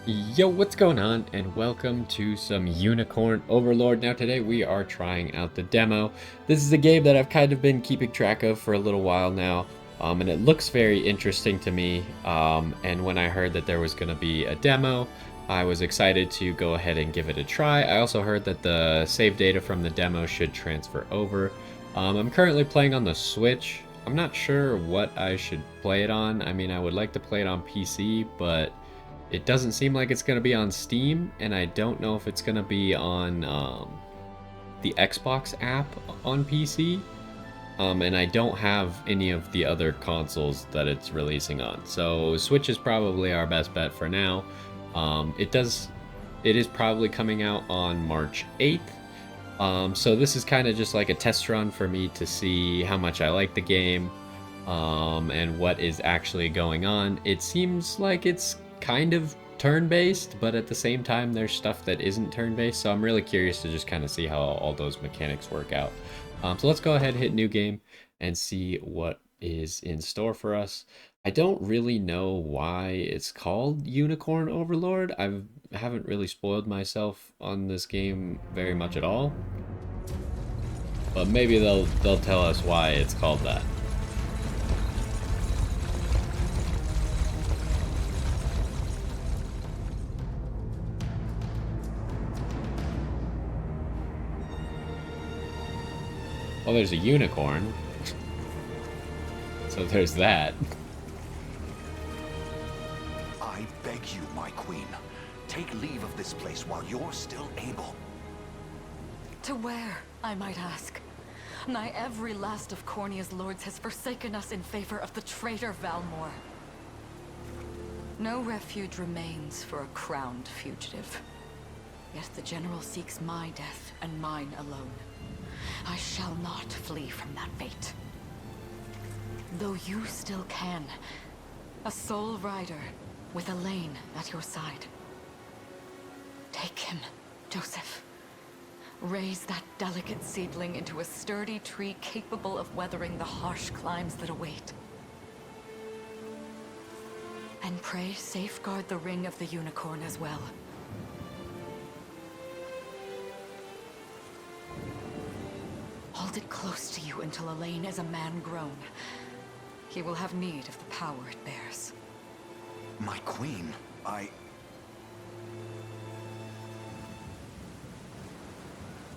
Yo, what's going on? And welcome to some Unicorn Overlord. Now today we are trying out the demo. This is a game that I've kind of been keeping track of for a little while now, and it looks very interesting to me. And when I heard that there was going to be a demo, I was excited to go ahead and give it a try. I also heard that the save data from the demo should transfer over. I'm currently playing on the Switch. I'm not sure what I should play it on. I mean, I would like to play it on PC, but it doesn't seem like it's going to be on Steam, and I don't know if it's going to be on the Xbox app on PC. And I don't have any of the other consoles that it's releasing on. So Switch is probably our best bet for now. It is probably coming out on March 8th. So this is kind of just like a test run for me to see how much I like the game, and what is actually going on. It seems like it's kind of turn-based, but at the same time there's stuff that isn't turn-based, so I'm really curious to just kind of see how all those mechanics work out. So let's go ahead, hit new game, and see what is in store for us. I don't really know why it's called Unicorn Overlord. Haven't really spoiled myself on this game very much at all, but maybe they'll tell us why it's called that. Well, there's a unicorn, so there's that. I beg you, my queen, take leave of this place while you're still able. To where, I might ask? Nigh every last of Cornia's lords has forsaken us in favor of the traitor Valmor. No refuge remains for a crowned fugitive. Yet the general seeks my death and mine alone. I shall not flee from that fate. Though you still can. A sole rider with Elaine at your side. Take him, Joseph. Raise that delicate seedling into a sturdy tree capable of weathering the harsh climes that await. And pray safeguard the ring of the unicorn as well. Hold it close to you until Elaine is a man grown. He will have need of the power it bears. My queen,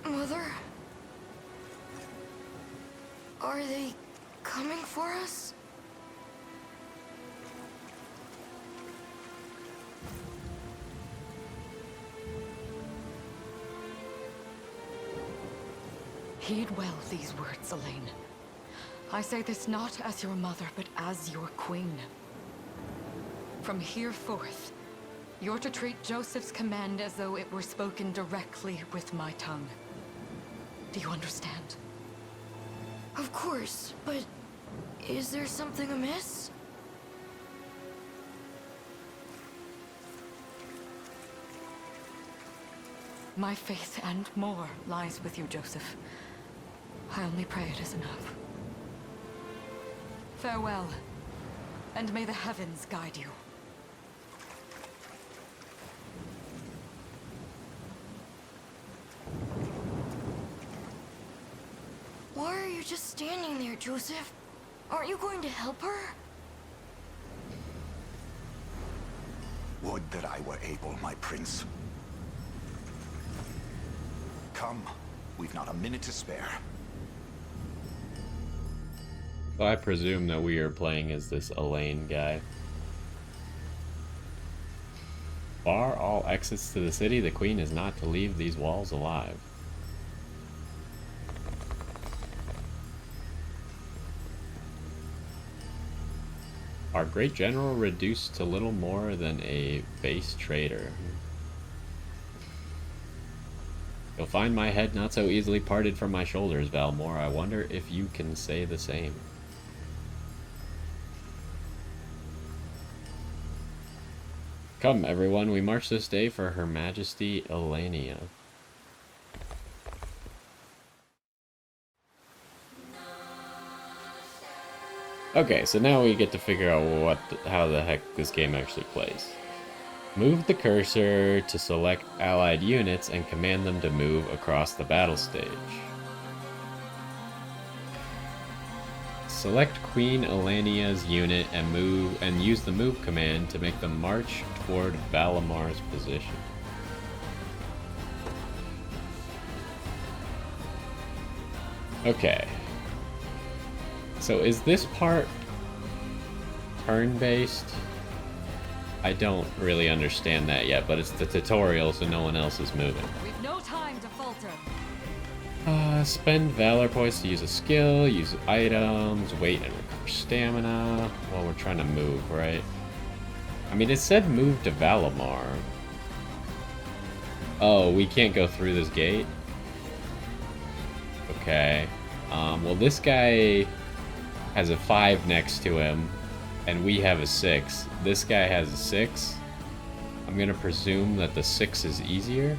Mother? Are they coming for us? Heed well these words, Elaine. I say this not as your mother, but as your queen. From here forth, you're to treat Joseph's command as though it were spoken directly with my tongue. Do you understand? Of course, but is there something amiss? My faith and more lies with you, Joseph. I only pray it is enough. Farewell, and may the heavens guide you. Why are you just standing there, Joseph? Aren't you going to help her? would that I were able, my prince. Come, we've not a minute to spare. So I presume that we are playing as this Elaine guy. Bar all exits to the city. The queen is not to leave these walls alive. Our great general reduced to little more than a base trader. You'll find my head not so easily parted from my shoulders, Valmor. I wonder if you can say the same. Come, everyone, we march this day for Her Majesty Elenia. Okay, so now we get to figure out how the heck this game actually plays. Move the cursor to select allied units and command them to move across the battle stage. Select Queen Elenia's unit and use the move command to make them march toward Valamar's position. Okay. So is this part turn-based? I don't really understand that yet, but it's the tutorial, so no one else is moving. We've no time to falter. Spend Valor points to use a skill, use items, wait and recover stamina while we're trying to move, right? I mean, it said move to Valamar. Oh, we can't go through this gate? Okay. Well, this guy has a 5 next to him, and we have a 6. This guy has a 6. I'm gonna presume that the 6 is easier.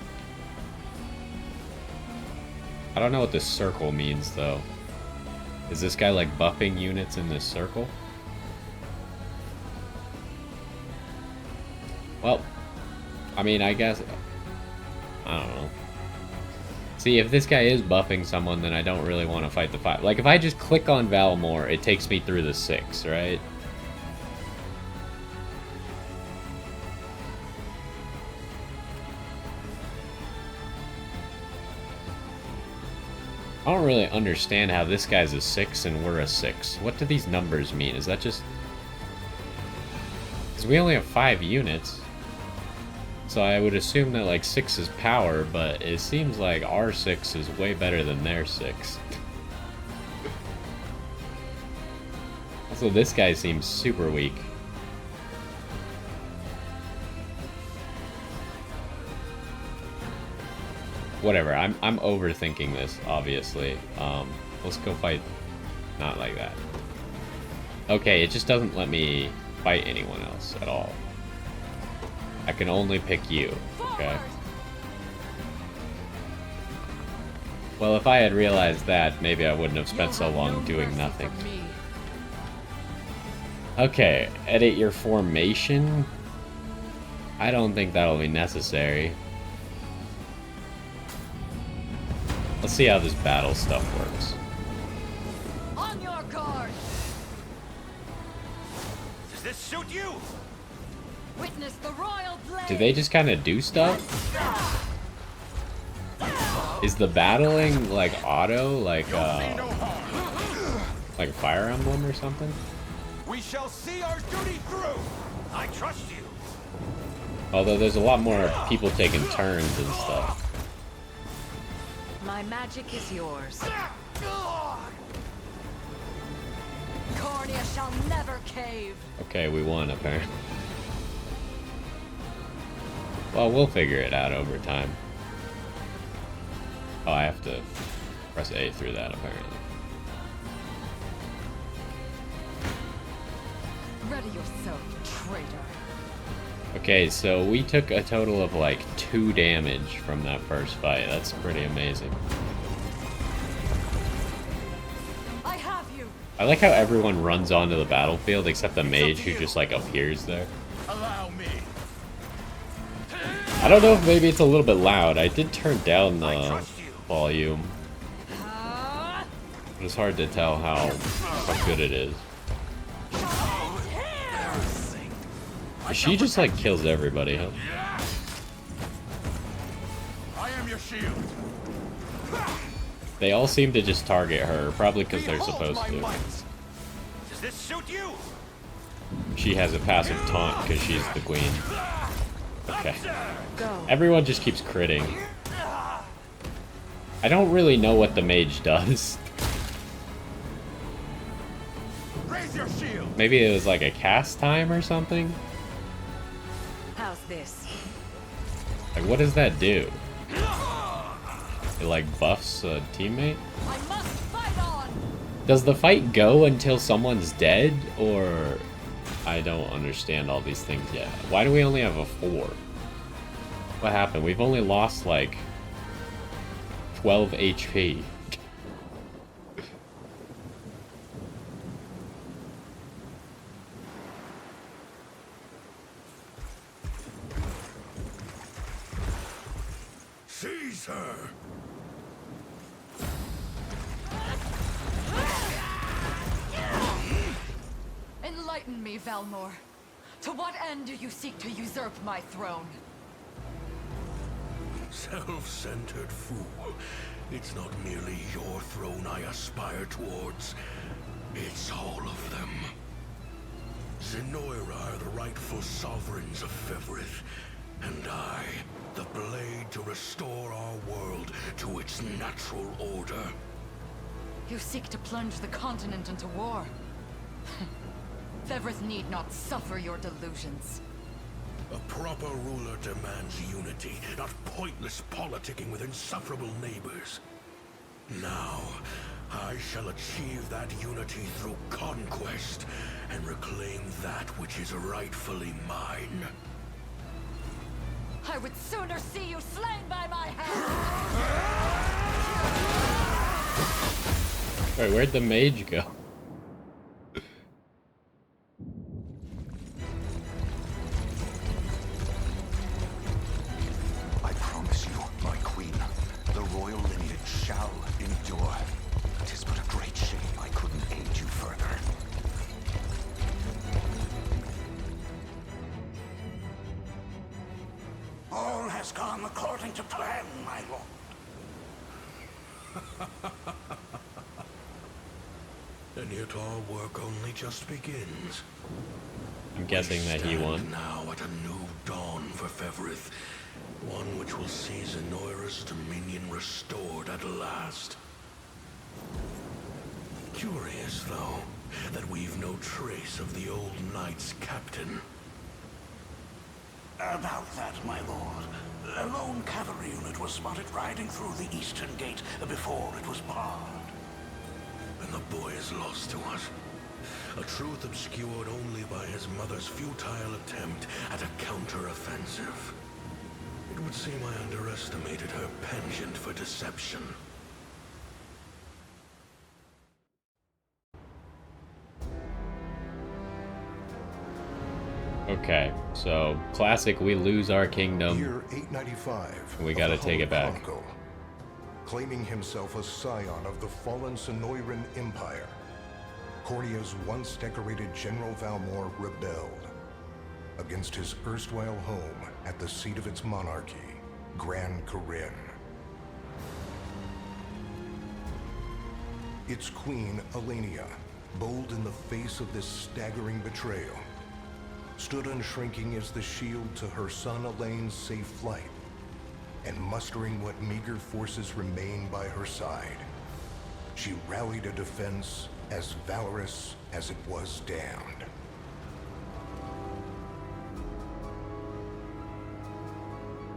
I don't know what this circle means, though. Is this guy, like, buffing units in this circle? Well, I mean, I guess... I don't know. See, if this guy is buffing someone, then I don't really want to fight the 5. Like, if I just click on Valamor, it takes me through the 6, right? I don't really understand how this guy's a 6 and we're a 6. What do these numbers mean? Is that just... Because we only have 5 units. So I would assume that, like, 6 is power, but it seems like our 6 is way better than their 6. Also, this guy seems super weak. Whatever, I'm overthinking this, obviously. Let's go fight... Not like that. Okay, it just doesn't let me fight anyone else at all. I can only pick you, okay? Well, if I had realized that, maybe I wouldn't have spent so long doing nothing. Okay, edit your formation? I don't think that'll be necessary. Let's see how this battle stuff works. On your guard! Does this suit you? Witness the royal blade! Do they just kind of do stuff? Is the battling like auto, like Fire Emblem or something? We shall see our duty through. I trust you. Although there's a lot more people taking turns and stuff. My magic is yours. Cornea shall never cave. Okay, we won apparently. Well, we'll figure it out over time. Oh, I have to press A through that apparently. Ready yourself, traitor. Okay, so we took a total of like 2 damage from that first fight. That's pretty amazing. I have you. I like how everyone runs onto the battlefield except the mage who just like appears there. Allow me. I don't know if maybe it's a little bit loud. I did turn down the volume. It's hard to tell how good it is. She just like kills everybody, huh? I am your shield. They all seem to just target her, probably because they're supposed to. Does this suit you? She has a passive taunt because she's the queen. Okay. Go. Everyone just keeps critting. I don't really know what the mage does. Raise your shield. Maybe it was like a cast time or something? How's this? Like, what does that do? It like buffs a teammate? I must fight on. Does the fight go until someone's dead, or... I don't understand all these things yet. Why do we only have a 4? What happened? We've only lost like 12 HP. sir. Enlighten me, Valmor. To what end do you seek to usurp my throne? Self-centered fool. It's not merely your throne I aspire towards. It's all of them. Zenoira are the rightful sovereigns of Fevrith, and I, the blade to restore our world to its natural order. You seek to plunge the continent into war. Fevrith need not suffer your delusions. A proper ruler demands unity, not pointless politicking with insufferable neighbors. Now, I shall achieve that unity through conquest and reclaim that which is rightfully mine. I would sooner see you slain by my hand! Wait, where'd the mage go? I promise you, my queen, the royal lineage shall endure. It is but a great shame I couldn't aid you further. All has gone according to plan, my lord. And yet our work only just begins. I'm guessing that he won. Now at a new dawn for Fevrith, one which will see Zenoira's dominion restored at last. Curious, though, that we've no trace of the old knight's captain. About that, my lord. A lone cavalry unit was spotted riding through the eastern gate before it was barred. And the boy is lost to us. A truth obscured only by his mother's futile attempt at a counter-offensive. It would seem I underestimated her penchant for deception. Okay, so classic, we lose our kingdom. Year 895. We gotta take it back. Chronicle. Claiming himself a scion of the fallen Sonoran Empire, Cornea's once decorated General Valmor rebelled against his erstwhile home at the seat of its monarchy, Gran Corinne. Its queen, Elenia, bold in the face of this staggering betrayal, stood unshrinking as the shield to her son Elaine's safe flight, and mustering what meager forces remained by her side, she rallied a defense as valorous as it was damned.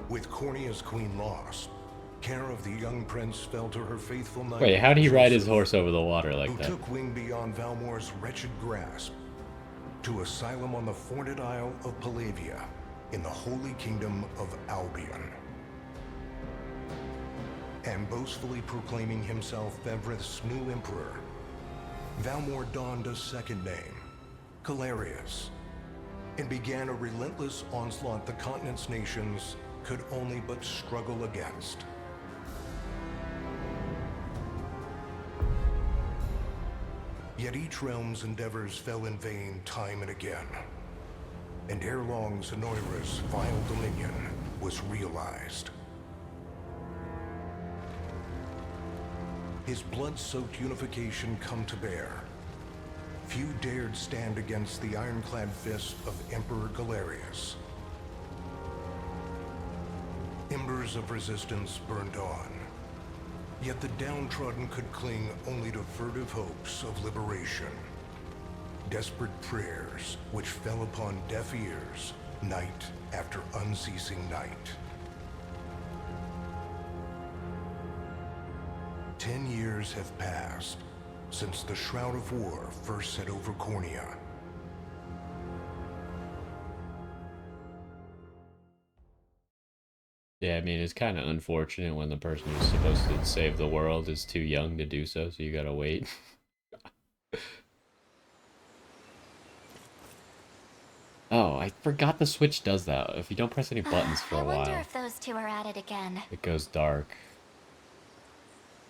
With Cornea's queen lost, care of the young prince fell to her faithful knight. Wait, how'd he ride his horse over the water like who that? took wing beyond Valmor's wretched grasp to asylum on the Forned Isle of Palavia in the Holy Kingdom of Albion. And boastfully proclaiming himself Fevrith's new emperor, Valmor donned a second name, Galerius, and began a relentless onslaught the continent's nations could only but struggle against. Yet each realm's endeavors fell in vain time and again, and ere long Zenoira's vile dominion was realized. His blood-soaked unification come to bear, few dared stand against the ironclad fist of Emperor Galerius. Embers of resistance burned on, yet the downtrodden could cling only to furtive hopes of liberation. Desperate prayers which fell upon deaf ears night after unceasing night. 10 years have passed since the Shroud of War first set over Cornea. Yeah, I mean, it's kind of unfortunate when the person who's supposed to save the world is too young to do so, so you gotta wait. Oh, I forgot the Switch does that. If you don't press any buttons for a I wonder while, if those two are at it again. it goes dark.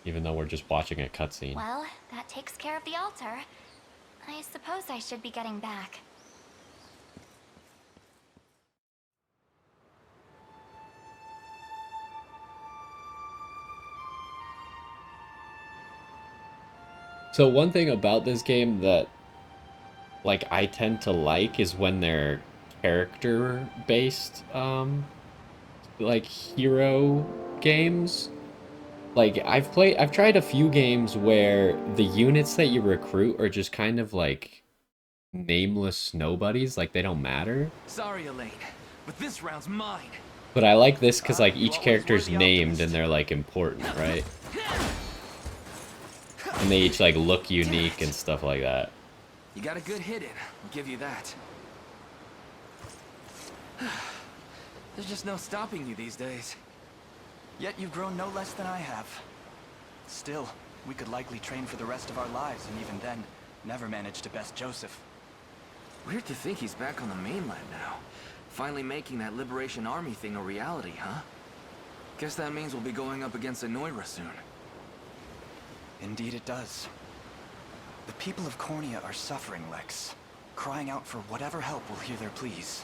Even though we're just watching a cutscene. Well, that takes care of the altar. I suppose I should be getting back. So one thing about this game that, like, I tend to like is when they're character-based, like, hero games. Like, I've tried a few games where the units that you recruit are just kind of like nameless nobodies, like they don't matter. Sorry, Elaine, but this round's mine. But I like this because like each You always character's were the named optimist. and they're like important, right? And they each like look unique and stuff like that. You got a good hit in, I'll give you that. There's just no stopping you these days. Yet you've grown no less than I have. Still, we could likely train for the rest of our lives, and even then, never manage to best Joseph. Weird to think he's back on the mainland now. Finally making that Liberation Army thing a reality, huh? Guess that means we'll be going up against Anoira soon. Indeed it does. The people of Cornea are suffering, Lex. Crying out for whatever help will hear their pleas.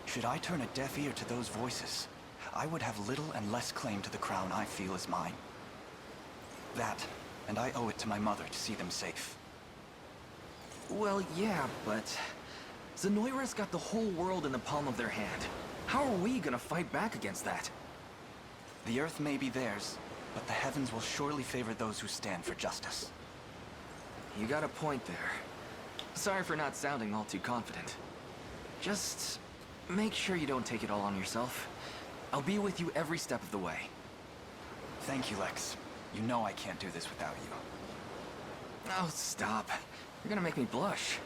Should I turn a deaf ear to those voices, I would have little and less claim to the crown I feel is mine. That, and I owe it to my mother to see them safe. Well, yeah, but Zenoira's got the whole world in the palm of their hand. How are we gonna fight back against that? The earth may be theirs, but the heavens will surely favor those who stand for justice. You got a point there. Sorry for not sounding all too confident. Just make sure you don't take it all on yourself. I'll be with you every step of the way. Thank you, Lex. You know I can't do this without you. Oh, stop. You're gonna make me blush.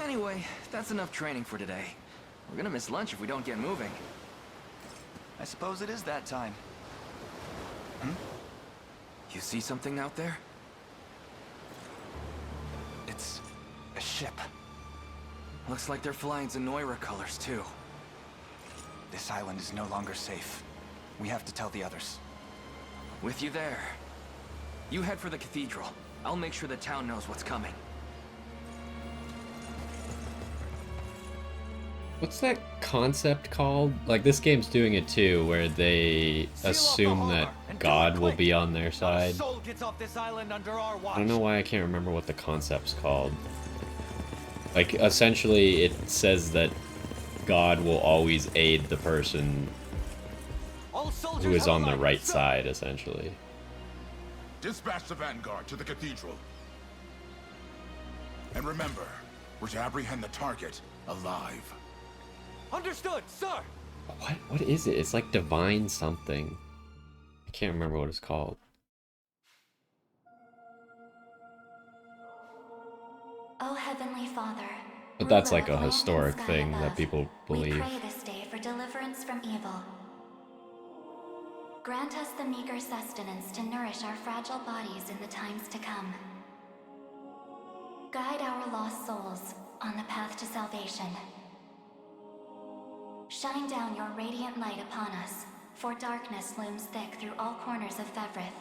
Anyway, that's enough training for today. We're gonna miss lunch if we don't get moving. I suppose it is that time. You see something out there? It's a ship. Looks like they're flying Zenoira colors, too. This island is no longer safe. We have to tell the others. With you there. You head for the cathedral. I'll make sure the town knows what's coming. What's that concept called? Like this game's doing it too, where they assume that God will be on their side. I don't know why I can't remember what the concept's called. Like essentially it says that God will always aid the person who is on the right side, essentially. Dispatch the vanguard to the cathedral. And remember, we're to apprehend the target alive. Understood, sir! What is it? It's like divine something. I can't remember what it's called. O Heavenly Father, But that's ruler like of a land and historic sky thing that above, people believe. We pray this day for deliverance from evil. Grant us the meager sustenance to nourish our fragile bodies in the times to come. Guide our lost souls on the path to salvation. Shine down your radiant light upon us, for darkness looms thick through all corners of Fevrith.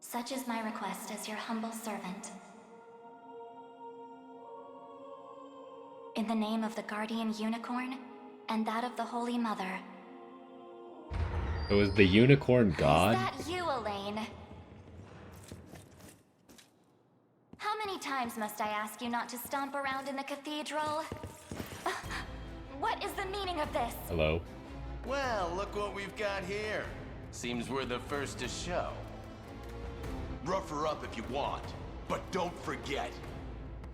Such is my request as your humble servant. In the name of the guardian unicorn, and that of the Holy Mother. So is the unicorn God? Is that you, Elaine? How many times must I ask you not to stomp around in the cathedral? What is the meaning of this? Hello? Well, look what we've got here. Seems we're the first to show. Rough her up if you want, but don't forget,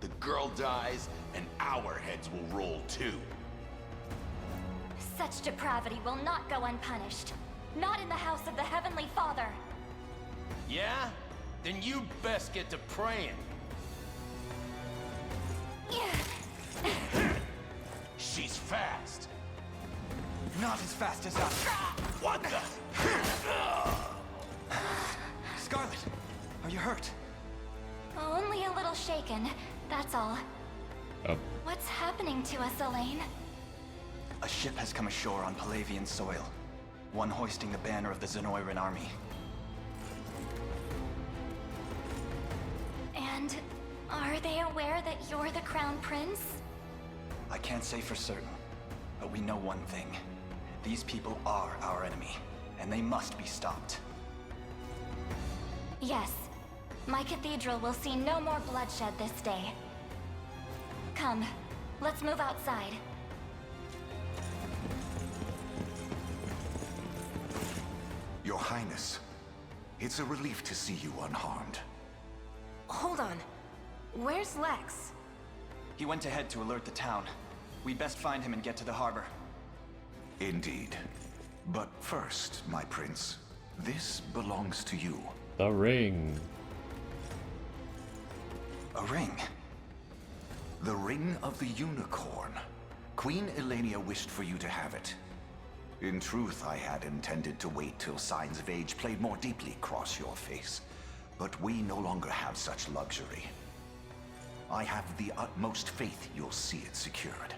the girl dies and our heads will roll too. Such depravity will not go unpunished. Not in the house of the Heavenly Father. Yeah? Then you best get to praying. She's fast. Not as fast as us. What the? Scarlet, are you hurt? Only a little shaken, that's all. Oh. What's happening to us, Elaine? A ship has come ashore on Palavian soil. One hoisting the banner of the Zenoiran army. And are they aware that you're the Crown Prince? I can't say for certain, but we know one thing. These people are our enemy, and they must be stopped. Yes. My cathedral will see no more bloodshed this day. Come, let's move outside. Your Highness, it's a relief to see you unharmed. Hold on. Where's Lex? He went ahead to alert the town. We'd best find him and get to the harbor. Indeed. But first, my prince, this belongs to you. The ring. A ring? The Ring of the Unicorn. Queen Elenia wished for you to have it. In truth, I had intended to wait till signs of age played more deeply across your face. But we no longer have such luxury. I have the utmost faith you'll see it secured.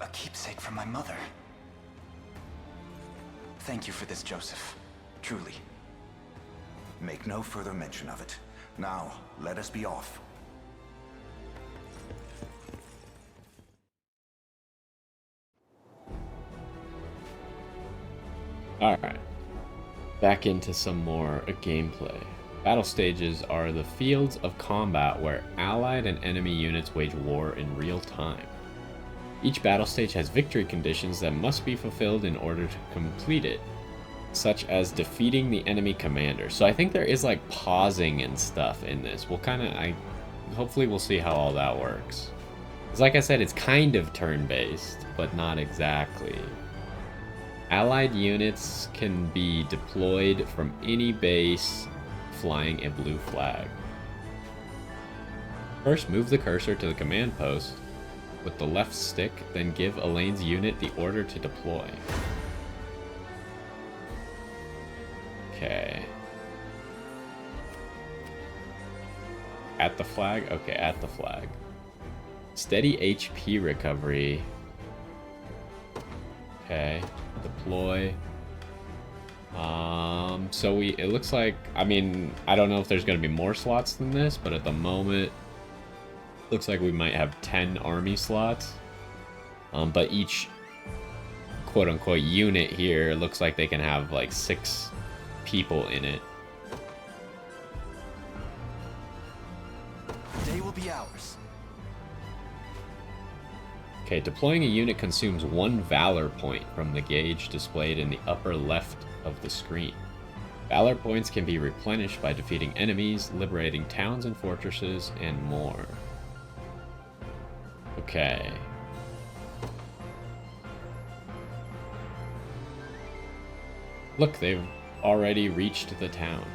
A keepsake from my mother. Thank you for this, Joseph. Truly. Make no further mention of it. Now, let us be off. Alright. Back into some more gameplay. Battle stages are the fields of combat where allied and enemy units wage war in real time. Each battle stage has victory conditions that must be fulfilled in order to complete it, such as defeating the enemy commander. So I think there is like pausing and stuff in this. We'll hopefully we'll see how all that works. Because like I said, it's kind of turn-based, but not exactly. Allied units can be deployed from any base flying a blue flag. First, move the cursor to the command post with the left stick, then give Elaine's unit the order to deploy. Okay. At the flag? Okay, at the flag. Steady HP recovery. Okay. Deploy. So it looks like, I mean, I don't know if there's going to be more slots than this, but at the moment, looks like we might have 10 army slots. But each quote-unquote unit here looks like they can have like 6 people in it. The day will be ours. Okay, deploying a unit consumes 1 Valor point from the gauge displayed in the upper left of the screen. Valor points can be replenished by defeating enemies, liberating towns and fortresses, and more. Okay. Look, they've already reached the town.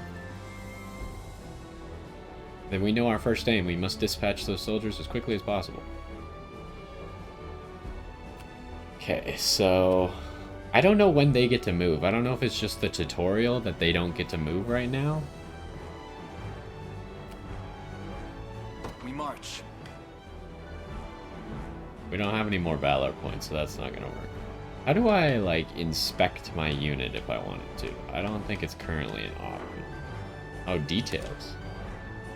Then we know our first aim. We must dispatch those soldiers as quickly as possible. Okay, so I don't know when they get to move. I don't know if it's just the tutorial that they don't get to move right now. We march. We don't have any more Valor points, so that's not gonna work. How do I, like, inspect my unit if I wanted to? I don't think it's currently an option. Oh, details.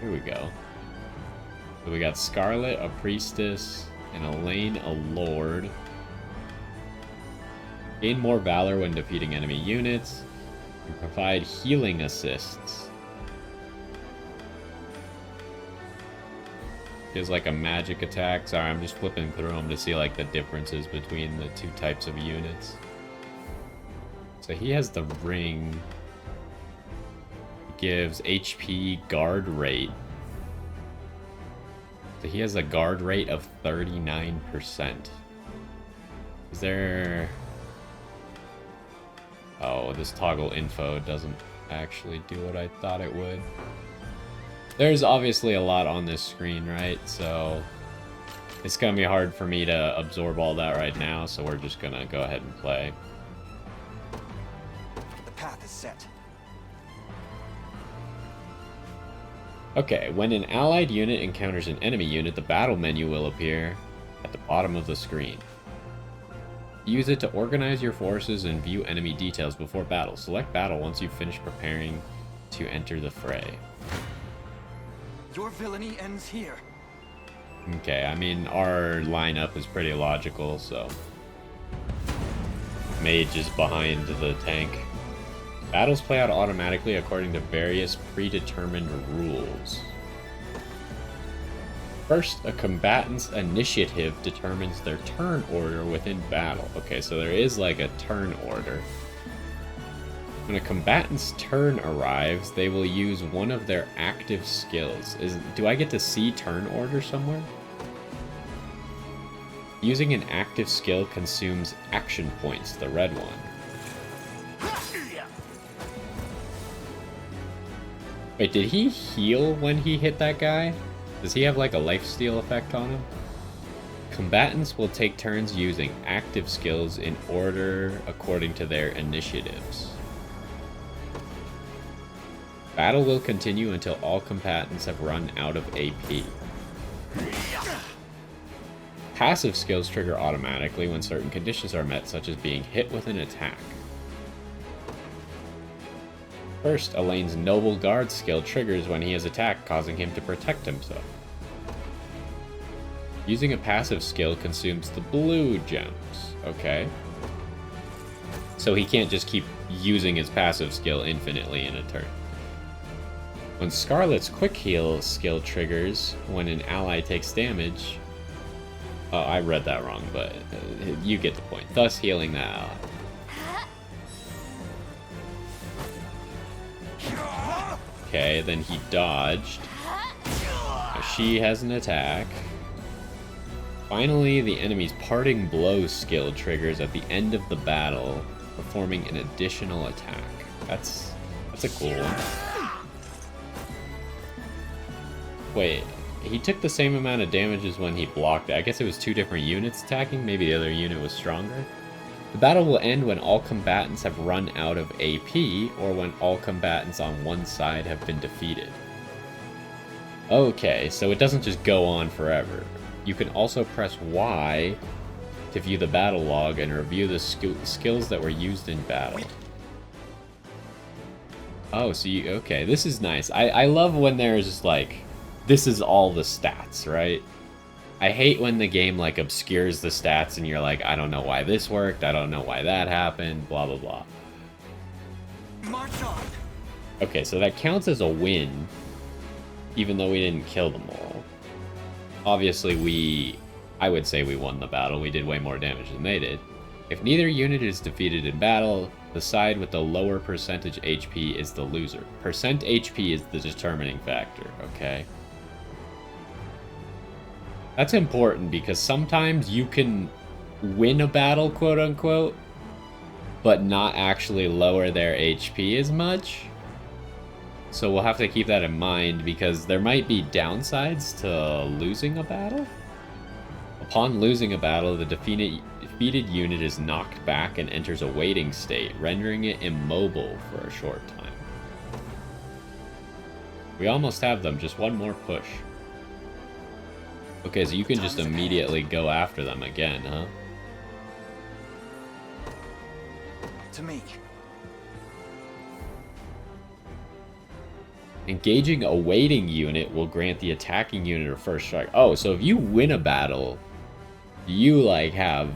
Here we go. So we got Scarlet, a Priestess, and Elaine, a Lord. Gain more Valor when defeating enemy units. And provide healing assists. Gives like a magic attack. Sorry, I'm just flipping through them to see like the differences between the 2 types of units. So he has the ring. Gives HP guard rate. So he has a guard rate of 39%. Is there... Oh, this toggle info doesn't actually do what I thought it would. There's obviously a lot on this screen, right? So it's gonna be hard for me to absorb all that right now, so we're just gonna go ahead and play. The path is set. Okay, when an allied unit encounters an enemy unit, the battle menu will appear at the bottom of the screen. Use it to organize your forces and view enemy details before battle. Select battle once you've finished preparing to enter the fray. Your villainy ends here. Okay, I mean, our lineup is pretty logical, so... Mage is behind the tank. Battles play out automatically according to various predetermined rules. First, a combatant's initiative determines their turn order within battle. Okay, so there is like a turn order. When a combatant's turn arrives, they will use one of their active skills. Do I get to see turn order somewhere? Using an active skill consumes action points, the red one. Wait, did he heal when he hit that guy? Does he have like a lifesteal effect on him? Combatants will take turns using active skills in order according to their initiatives. Battle will continue until all combatants have run out of AP. Passive skills trigger automatically when certain conditions are met, such as being hit with an attack. First, Elaine's Noble Guard skill triggers when he is attacked, causing him to protect himself. Using a passive skill consumes the blue gems. Okay. So he can't just keep using his passive skill infinitely in a turn. When Scarlet's Quick Heal skill triggers when an ally takes damage... Oh, I read that wrong, but you get the point. Thus healing the ally. Okay, then he dodged. She has an attack. Finally, the enemy's Parting Blow skill triggers at the end of the battle, performing an additional attack. That's a cool one. Wait, he took the same amount of damage as when he blocked it. I guess it was two different units attacking. Maybe the other unit was stronger. The battle will end when all combatants have run out of AP, or when all combatants on one side have been defeated. Okay, so it doesn't just go on forever. You can also press Y to view the battle log and review the skills that were used in battle. Oh, so you... Okay, this is nice. I love when there's just like... This is all the stats, right? I hate when the game like obscures the stats and you're like, I don't know why this worked, I don't know why that happened, blah blah blah. March on. Okay, so that counts as a win, even though we didn't kill them all. Obviously I would say we won the battle, we did way more damage than they did. If neither unit is defeated in battle, the side with the lower percentage HP is the loser. Percent HP is the determining factor, okay? That's important because sometimes you can win a battle, quote unquote, but not actually lower their HP as much. So we'll have to keep that in mind because there might be downsides to losing a battle. Upon losing a battle, the defeated unit is knocked back and enters a waiting state, rendering it immobile for a short time. We almost have them, just one more push. Okay, so you can just immediately go after them again, huh? To me. Engaging a waiting unit will grant the attacking unit a first strike. Oh, so if you win a battle, you like have,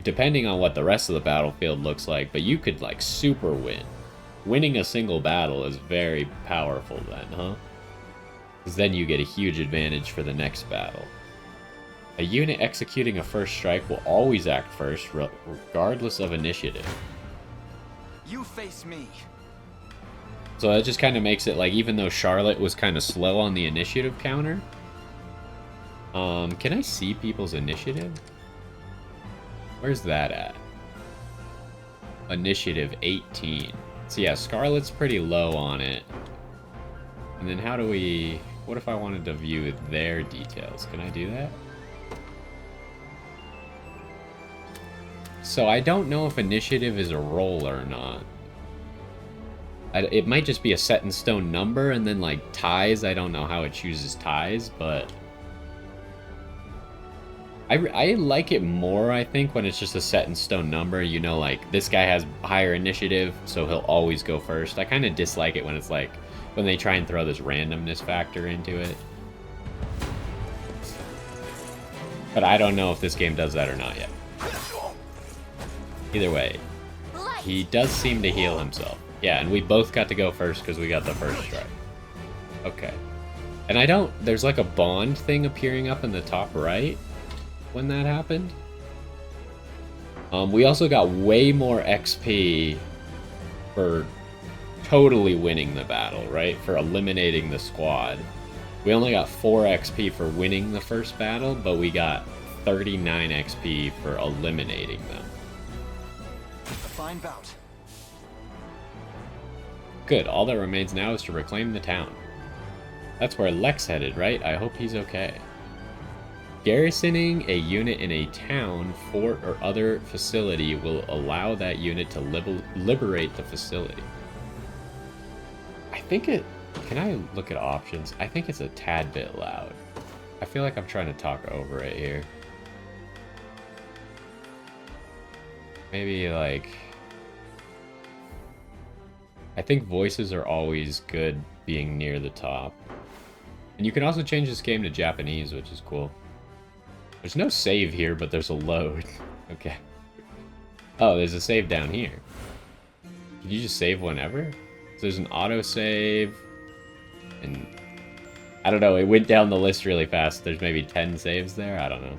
depending on what the rest of the battlefield looks like, but you could like super win. Winning a single battle is very powerful then, huh? Because then you get a huge advantage for the next battle. A unit executing a first strike will always act first, regardless of initiative. You face me. So that just kind of makes it like, even though Charlotte was kind of slow on the initiative counter, can I see people's initiative? Where's that at? Initiative 18. So yeah, Scarlet's pretty low on it. And then how do we... What if I wanted to view their details? Can I do that? So I don't know if initiative is a roll or not. It might just be a set in stone number, and then like ties, I don't know how it chooses ties, but I like it more, I think, when it's just a set in stone number. You know, like this guy has higher initiative, so he'll always go first. I kind of dislike it when it's like when they try and throw this randomness factor into it. But I don't know if this game does that or not yet. Either way, he does seem to heal himself. Yeah, and we both got to go first because we got the first strike. Okay. And I don't... There's like a bond thing appearing up in the top right when that happened. We also got way more XP for totally winning the battle, right? For eliminating the squad. We only got 4 XP for winning the first battle, but we got 39 XP for eliminating them. A fine bout. Good, all that remains now is to reclaim the town. That's where Lex headed, right? I hope he's okay. Garrisoning a unit in a town, fort, or other facility will allow that unit to liberate the facility. I think it... Can I look at options? I think it's a tad bit loud. I feel like I'm trying to talk over it here. Maybe like... I think voices are always good being near the top. And you can also change this game to Japanese, which is cool. There's no save here, but there's a load. Okay. Oh, there's a save down here. Can you just save whenever? So there's an autosave. And I don't know, it went down the list really fast. There's maybe 10 saves there? I don't know.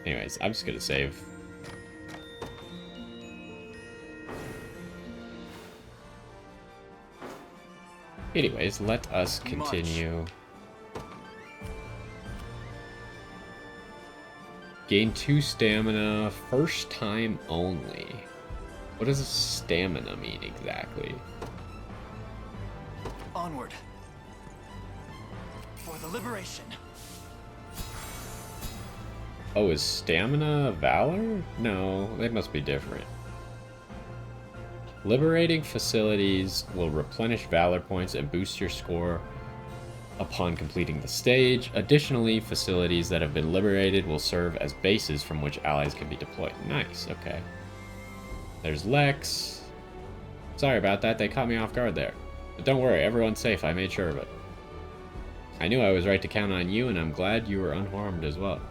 Anyways, I'm just gonna save. Anyways, let us continue. Gain 2 stamina, first time only. What does stamina mean exactly? Onward. For the liberation. Oh, is stamina valor? No, they must be different. Liberating facilities will replenish valor points and boost your score upon completing the stage. Additionally, facilities that have been liberated will serve as bases from which allies can be deployed. Nice, okay. There's Lex. Sorry about that, they caught me off guard there. But don't worry, everyone's safe, I made sure of it. I knew I was right to count on you, and I'm glad you were unharmed as well.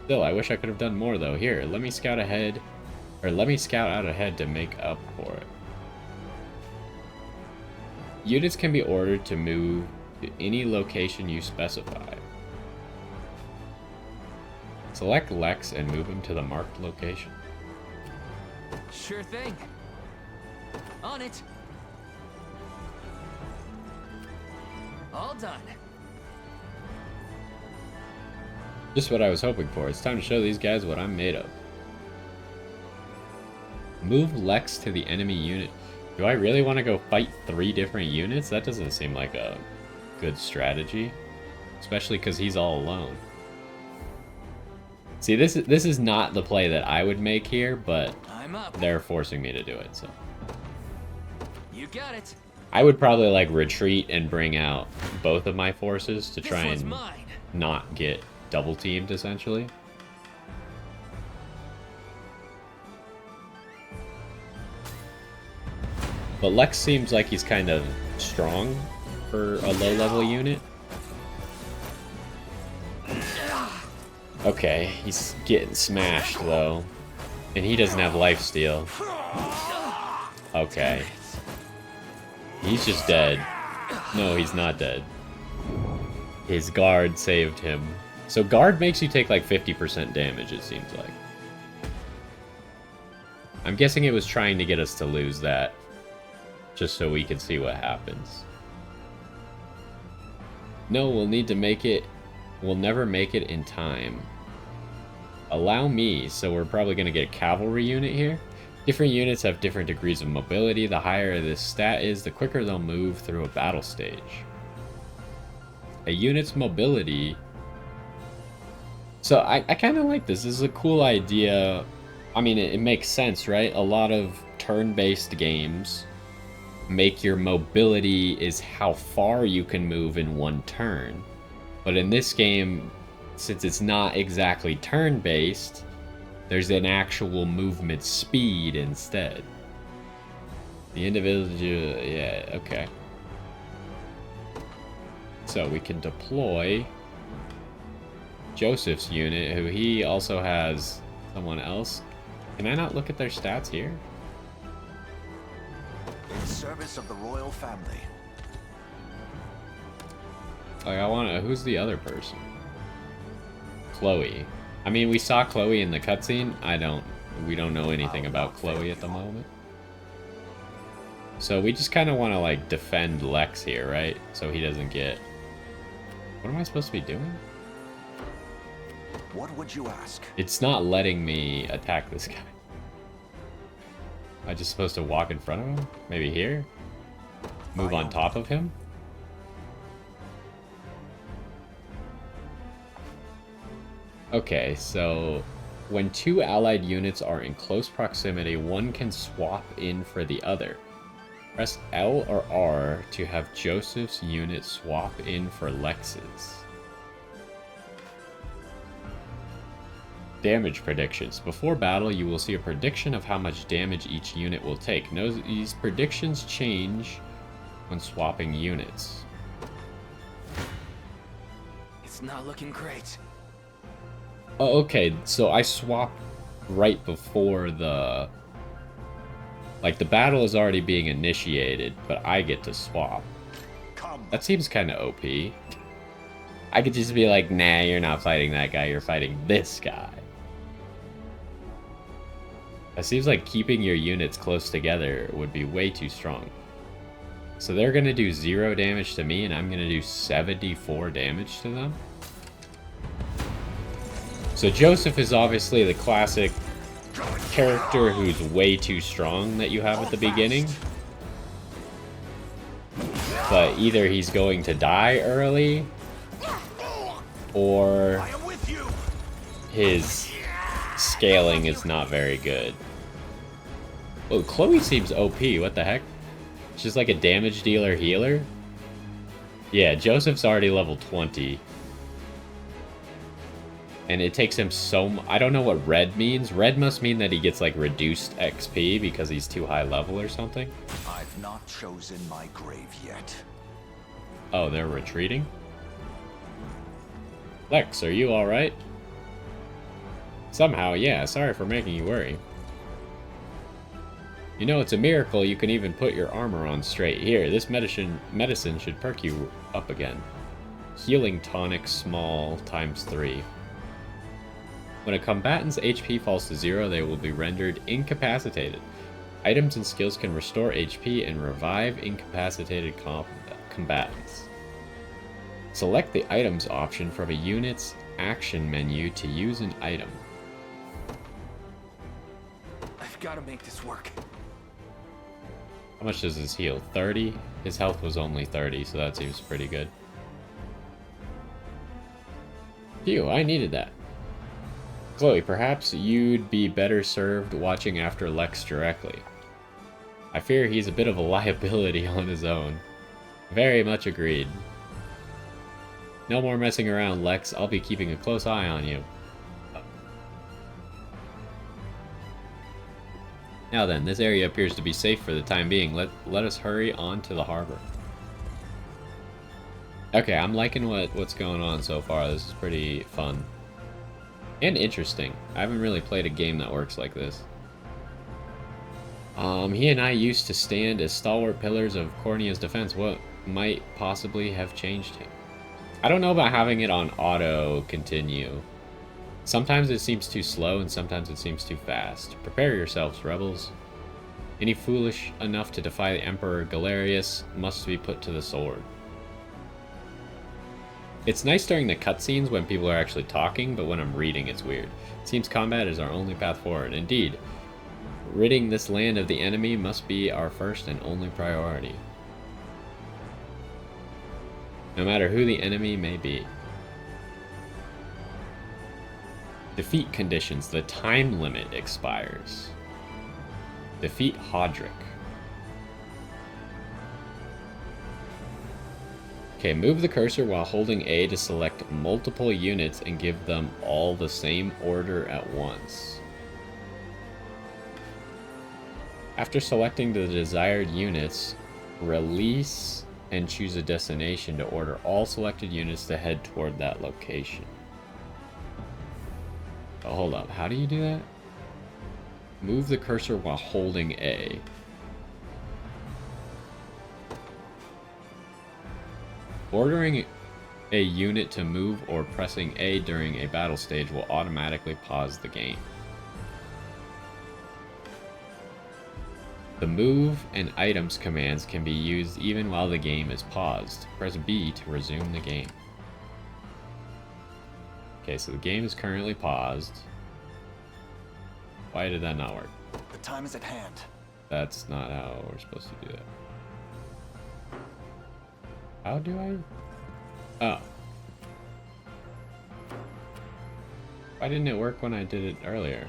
Still, I wish I could have done more though. Here, let me scout ahead, or let me scout out ahead to make up for it. Units can be ordered to move to any location you specify. Select Lex and move him to the marked location. Sure thing. On it. All done. Just what I was hoping for. It's time to show these guys what I'm made of. Move Lex to the enemy unit. Do I really want to go fight 3 different units? That doesn't seem like a good strategy. Especially because he's all alone. See, this is not the play that I would make here, but they're forcing me to do it, so. You got it. I would probably like retreat and bring out both of my forces to try and not get double teamed, essentially. But Lex seems like he's kind of strong for a low-level unit. Okay, he's getting smashed, though. And he doesn't have lifesteal. Okay. He's just dead. No, he's not dead. His guard saved him. So guard makes you take like 50% damage, it seems like. I'm guessing it was trying to get us to lose that. Just so we can see what happens. No, we'll need to make it. We'll never make it in time. Allow me, so we're probably going to get a cavalry unit here. Different units have different degrees of mobility. The higher this stat is, the quicker they'll move through a battle stage. A unit's mobility... So I kind of like this. This is a cool idea. I mean, it makes sense, right? A lot of turn-based games make your mobility is how far you can move in one turn. But in this game, since it's not exactly turn-based, there's an actual movement speed instead. The individual, yeah, okay. So we can deploy Joseph's unit, who he also has someone else. Can I not look at their stats here? In service of the royal family. Like, I want to, who's the other person? Chloe. I mean, we saw Chloe in the cutscene. We don't know anything about Chloe at the moment. So we just kind of want to, like, defend Lex here, right? So he doesn't get... What am I supposed to be doing? What would you ask? It's not letting me attack this guy. Am I just supposed to walk in front of him? Maybe here? Move on top of him? Okay, so when two allied units are in close proximity, one can swap in for the other. Press L or R to have Joseph's unit swap in for Lex's. Damage predictions. Before battle, you will see a prediction of how much damage each unit will take. Note these predictions change when swapping units. It's not looking great. Oh, okay, so I swap right before the... Like, the battle is already being initiated, but I get to swap. That seems kind of OP. I could just be like, nah, you're not fighting that guy, you're fighting this guy. It seems like keeping your units close together would be way too strong. So they're going to do 0 damage to me, and I'm going to do 74 damage to them. So Joseph is obviously the classic character who's way too strong that you have at the beginning. But either he's going to die early, or his scaling is not very good. Oh, Chloe seems OP, what the heck? She's like a damage dealer healer? Yeah, Joseph's already level 20. And it takes him so I don't know what red means. Red must mean that he gets like reduced XP because he's too high level or something. I've not chosen my grave yet. Oh, they're retreating? Lex, are you alright? Somehow, yeah, sorry for making you worry. You know, it's a miracle you can even put your armor on straight. Here, this medicine should perk you up again. Healing tonic small ×3. When a combatant's HP falls to 0, they will be rendered incapacitated. Items and skills can restore HP and revive incapacitated combatants. Select the items option from a unit's action menu to use an item. I've got to make this work. How much does this heal? 30? His health was only 30, so that seems pretty good. Phew, I needed that. Chloe, perhaps you'd be better served watching after Lex directly. I fear he's a bit of a liability on his own. Very much agreed. No more messing around, Lex. I'll be keeping a close eye on you. Now then, this area appears to be safe for the time being. Let us hurry on to the harbor. Okay, I'm liking what's going on so far. This is pretty fun. And interesting. I haven't really played a game that works like this. He and I used to stand as stalwart pillars of Cornia's defense. What might possibly have changed him? I don't know about having it on auto continue. Sometimes it seems too slow and sometimes it seems too fast. Prepare yourselves, rebels. Any foolish enough to defy the Emperor Galerius must be put to the sword. It's nice during the cutscenes when people are actually talking, but when I'm reading it's weird. It seems combat is our only path forward. Indeed, ridding this land of the enemy must be our first and only priority. No matter who the enemy may be. Defeat conditions. The time limit expires. Defeat Hodrick. Okay, move the cursor while holding A to select multiple units and give them all the same order at once. After selecting the desired units, release and choose a destination to order all selected units to head toward that location. Oh, hold up. How do you do that? Move the cursor while holding A. Ordering a unit to move or pressing A during a battle stage will automatically pause the game. The move and items commands can be used even while the game is paused. Press B to resume the game. Okay, so the game is currently paused. Why did that not work? The time is at hand. That's not how we're supposed to do that. How do I? Oh. Why didn't it work when I did it earlier?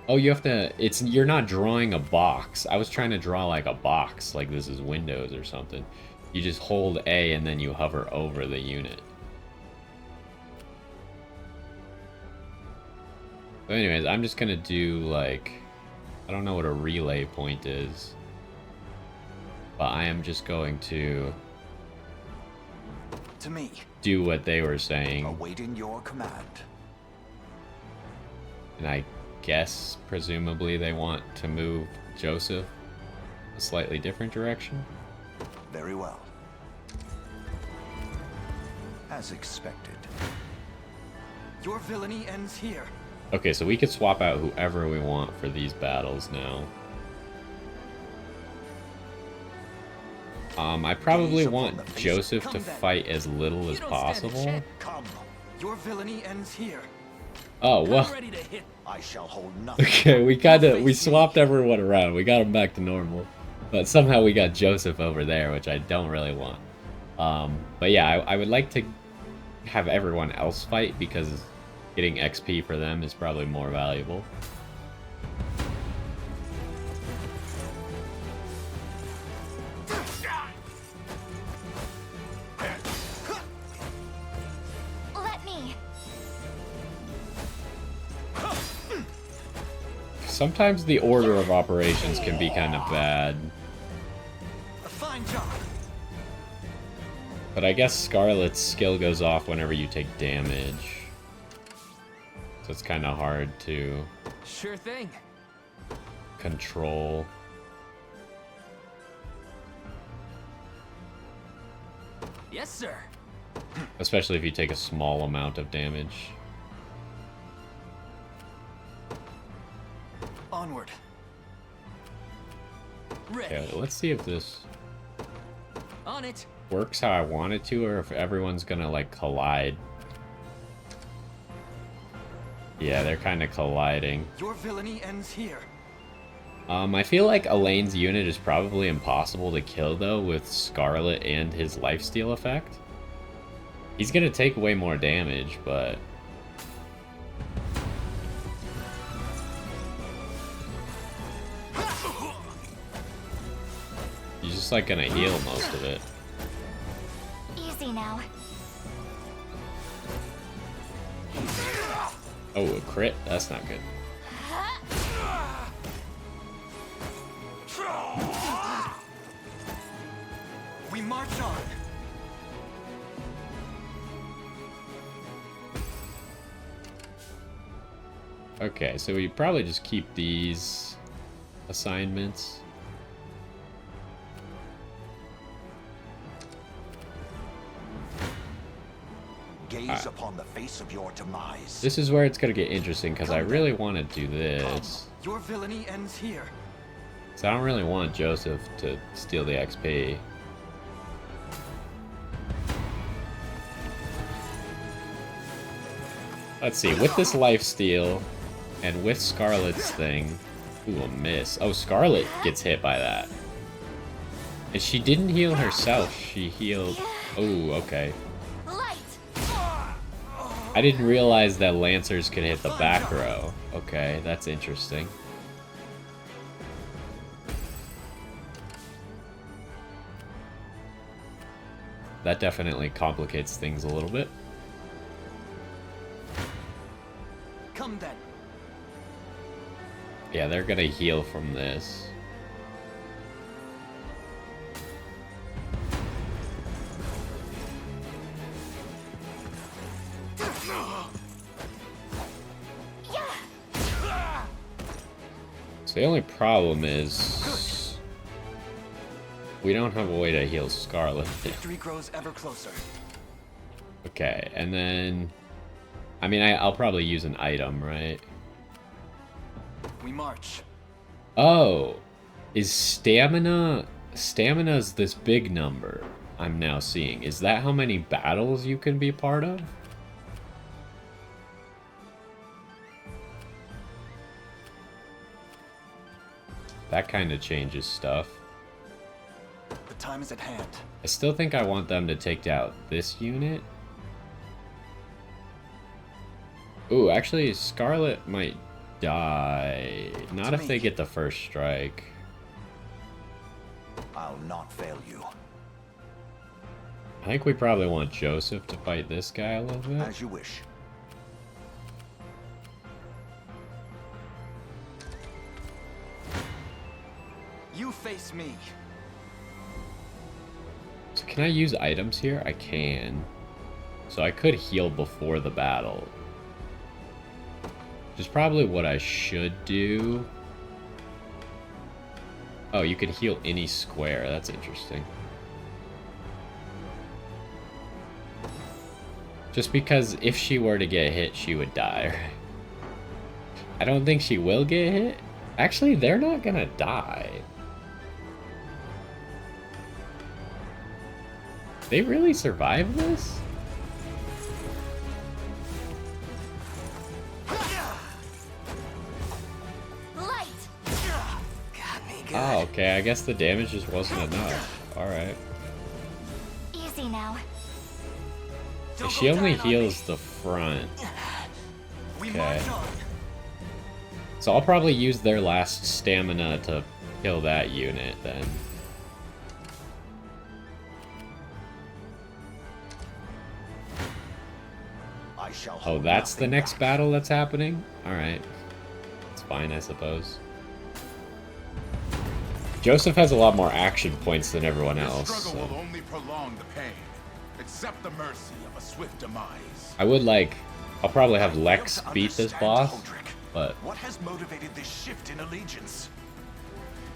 Oh, you have to, you're not drawing a box. I was trying to draw like a box, like this is Windows or something. You just hold A and then you hover over the unit. So anyways, I'm just gonna do like, I don't know what a relay point is, but I am just going to me. Do what they were saying. Awaiting your command. And I guess, presumably, they want to move Joseph a slightly different direction. Very well. As expected. Your villainy ends here. Okay, so we could swap out whoever we want for these battles now. I probably want Joseph to fight as little as possible. Come. Your villainy ends here. Oh, well. I shall hold nothing. Okay, we swapped everyone around. We got him back to normal. But somehow we got Joseph over there, which I don't really want. But yeah, I would like to have everyone else fight because getting XP for them is probably more valuable. Sometimes the order of operations can be kind of bad. A fine job. But I guess Scarlet's skill goes off whenever you take damage. So it's kind of hard to Sure thing. Control. Yes, sir. Especially if you take a small amount of damage. Onward. Okay, let's see if this On it. works how I want it to, or if everyone's gonna like collide. Yeah, they're kind of colliding. Your villainy ends here. I feel like Elaine's unit is probably impossible to kill though with Scarlet and his lifesteal effect. He's gonna take way more damage, but he's just like gonna heal most of it. Easy now. Oh, a crit? That's not good. We march on. Okay, so we probably just keep these assignments. Gaze upon the face of your demise. This is where it's gonna get interesting because I really want to do this. Your villainy ends here. So I don't really want Joseph to steal the XP. Let's see, with this lifesteal and with Scarlet's thing. Ooh, a miss. Oh, Scarlet gets hit by that. And she didn't heal herself, she healed. Oh, okay. I didn't realize that Lancers could hit the back row. Okay, that's interesting. that definitely complicates things a little bit. Come then. Yeah, they're gonna heal from this. So the only problem is we don't have a way to heal Scarlet. Victory grows ever closer. Okay, and then I mean I'll probably use an item, right? We march. Oh, is stamina's this big number I'm now seeing. Is that how many battles you can be a part of? That kind of changes stuff. The time is at hand. I still think I want them to take out this unit. Ooh, actually, Scarlet might die. Not if they get the first strike. I'll not fail you. I think we probably want Joseph to fight this guy a little bit. As you wish. You face me. So can I use items here? I can. So I could heal before the battle. Which is probably what I should do. Oh, you can heal any square. That's interesting. Just because if she were to get hit, she would die. I don't think she will get hit. Actually, they're not gonna die. They really survived this? Light. Got me good. Oh, okay. I guess the damage just wasn't enough. Alright. Easy now. She only heals the front. Okay. So I'll probably use their last stamina to kill that unit then. Oh, that's the next battle that's happening? Alright. It's fine, I suppose. Joseph has a lot more action points than everyone else. This struggle So. will only prolong the pain. Accept the mercy of a swift demise. I would like... I'll probably have Lex beat this boss, but... What has motivated this shift in allegiance?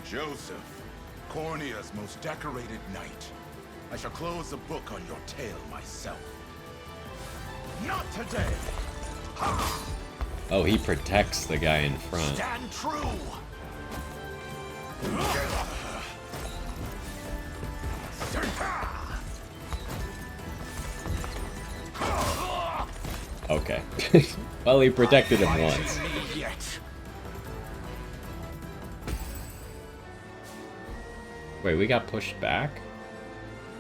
Joseph, Cornea's most decorated knight. I shall close the book on your tale myself. Not today! Oh, he protects the guy in front. Stand true! Okay. Well, he protected him once. Wait, we got pushed back?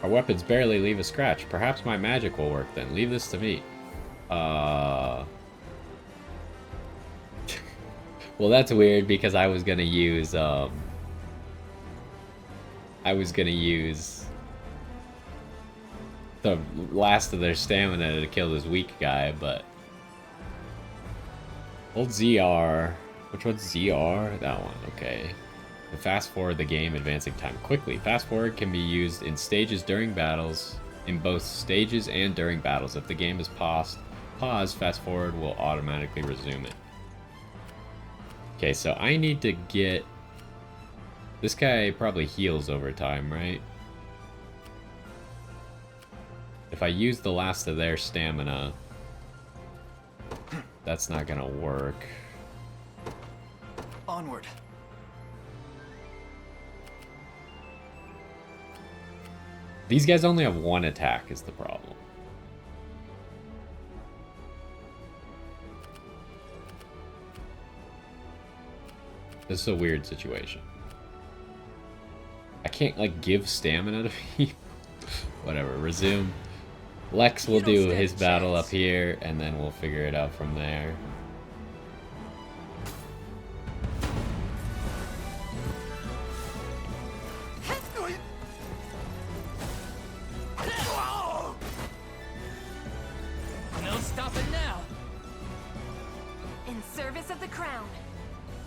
Our weapons barely leave a scratch. Perhaps my magic will work then. Leave this to me. Well, that's weird because I was gonna use, the last of their stamina to kill this weak guy, but... Hold ZR. Which one's ZR? That one, okay. To fast forward the game, advancing time quickly. Fast forward can be used in stages during battles, in both stages and during battles. If the game is paused, fast forward will automatically resume it. Okay, so I need to get... This guy probably heals over time, right? If I use the last of their stamina, that's not gonna work. Onward. These guys only have one attack is the problem. This is a weird situation. I can't, like, give stamina to people. Whatever, resume. Lex will do his battle up here, and then we'll figure it out from there.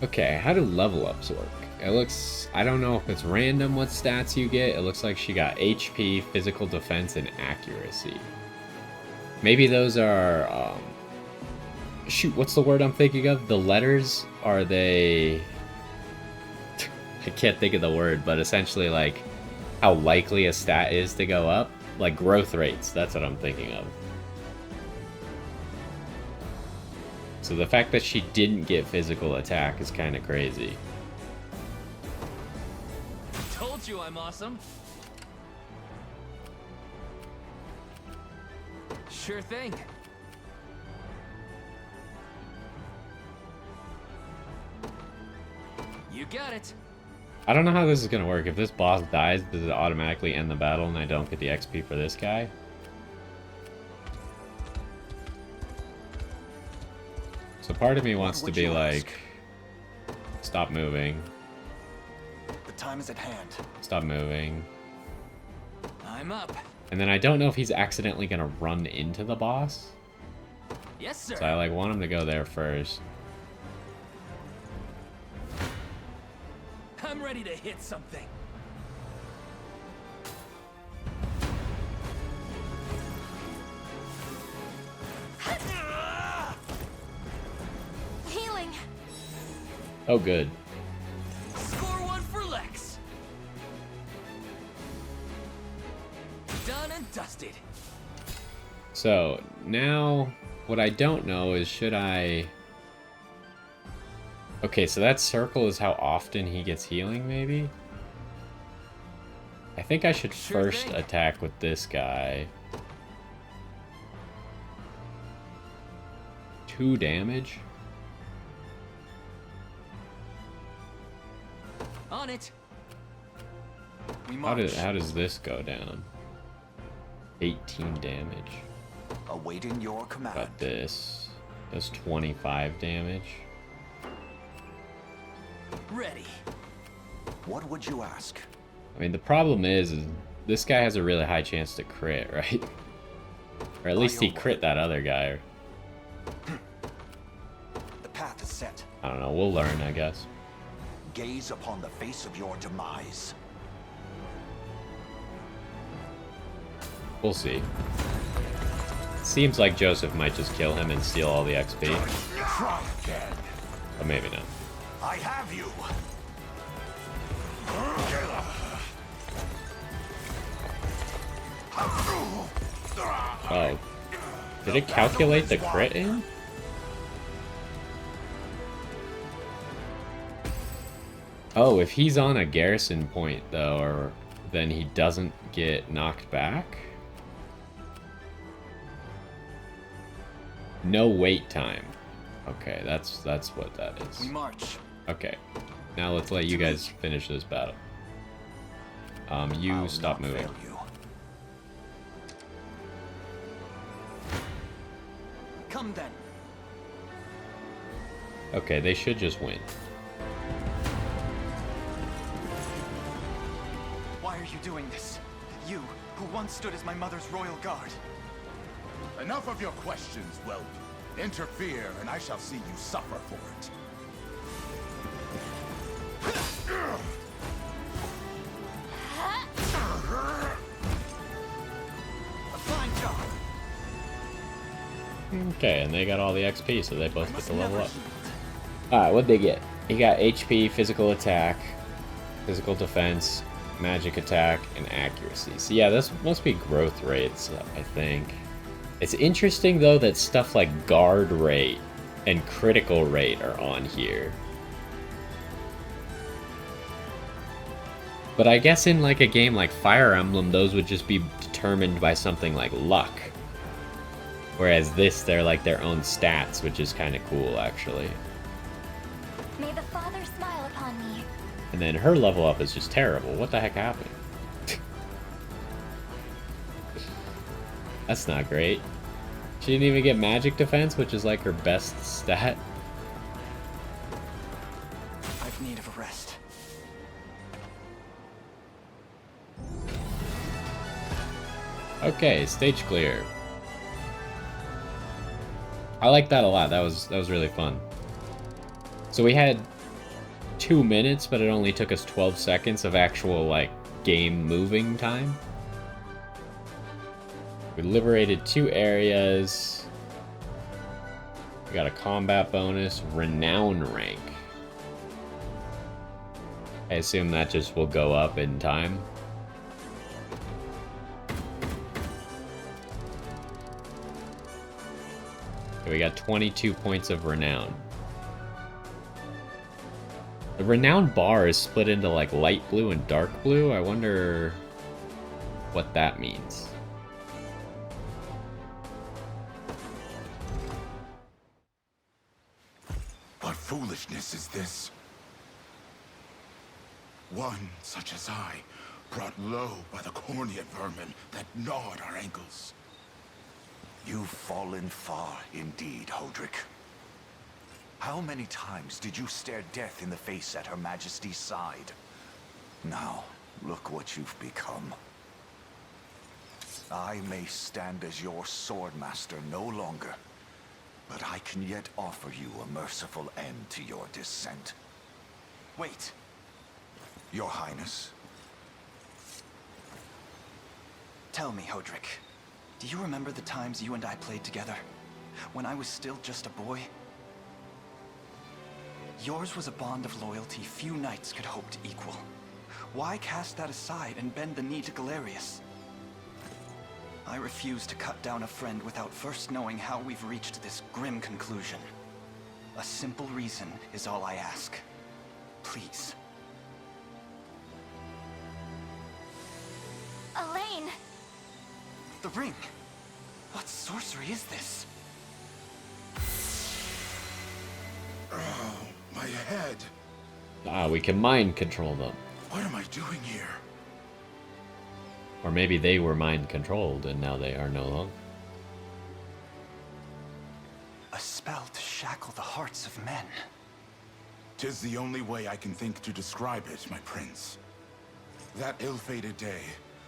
Okay, how do level ups work? It looks, I don't know if it's random what stats you get. It looks like she got HP, physical defense, and accuracy. Maybe those are, shoot, what's the word I'm thinking of? The letters, are they, I can't think of the word, but essentially like how likely a stat is to go up. Like growth rates, that's what I'm thinking of. So the fact that she didn't get physical attack is kind of crazy. Told you I'm awesome. Sure thing. You got it. I don't know how this is gonna work. If this boss dies, does it automatically end the battle and I don't get the XP for this guy? So part of me wants to be like, stop moving. The time is at hand. Stop moving. I'm up. And then I don't know if he's accidentally gonna run into the boss. Yes, sir. So I like want him to go there first. I'm ready to hit something. Healing. Oh, good. Score one for Lex. Done and dusted. So now what I don't know is should I... Okay, so that circle is how often he gets healing, maybe? I think I should first attack with this guy. 2 damage? On it. How does this go down? 18 damage. Awaiting your command. Got this. Does 25 damage. Ready. What would you ask? I mean, the problem is this guy has a really high chance to crit, right? Or at least he crit that other guy. The path is set. I don't know, we'll learn, I guess. Gaze upon the face of your demise. We'll see. Seems like Joseph might just kill him and steal all the XP. Try again. But maybe not. I have you. Oh. Did it calculate the crit in? Oh, if he's on a garrison point, though, then he doesn't get knocked back? No wait time. Okay, that's what that is. We march. Okay. Now let's let you guys finish this battle. You stop moving. Come then. Okay, they should just win. Why are you doing this? You, who once stood as my mother's royal guard. Enough of your questions, Whelp. Interfere, and I shall see you suffer for it. A fine job. Okay, and they got all the XP, so they both get to level up. Alright, what'd they get? He got HP, physical attack, physical defense, magic attack, and accuracy. So yeah, this must be growth rates, I think. It's interesting, though, that stuff like guard rate and critical rate are on here. But I guess in like a game like Fire Emblem, those would just be determined by something like luck. Whereas this, they're like their own stats, which is kind of cool, actually. May the Father smile upon me. And then her level up is just terrible. What the heck happened? That's not great. She didn't even get magic defense, which is like her best stat. I've need of a rest. Okay, stage clear. I like that a lot. That was really fun. So we had 2 minutes, but it only took us 12 seconds of actual, like, game moving time. We liberated 2 areas. We got a combat bonus, renown rank. I assume that just will go up in time. Okay, we got 22 points of renown. The renown bar is split into like light blue and dark blue. I wonder what that means. What foolishness is this? One such as I, brought low by the Cornea vermin that gnawed our ankles. You've fallen far indeed, Hodrick. How many times did you stare death in the face at Her Majesty's side? Now, look what you've become. I may stand as your swordmaster no longer, but I can yet offer you a merciful end to your descent. Wait. Your Highness. Tell me, Hodrick, do you remember the times you and I played together? When I was still just a boy? Yours was a bond of loyalty few knights could hope to equal. Why cast that aside and bend the knee to Galerius? I refuse to cut down a friend without first knowing how we've reached this grim conclusion. A simple reason is all I ask. Please. Elaine! The ring! What sorcery is this? Oh, my head. Ah, we can mind control them. What am I doing here? Or maybe they were mind controlled and now they are no longer. A spell to shackle the hearts of men. 'Tis the only way I can think to describe it, my prince. That ill-fated day,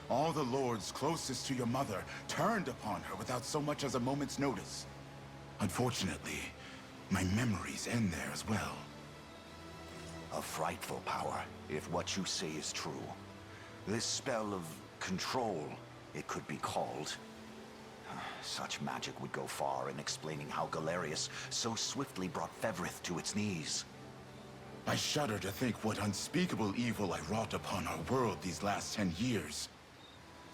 all the lords closest to your mother turned upon her without so much as a moment's notice. Unfortunately, my memories end there as well. A frightful power, if what you say is true. This spell of control, it could be called. Such magic would go far in explaining how Galerius so swiftly brought Fevrith to its knees. I shudder to think what unspeakable evil I wrought upon our world these last 10 years.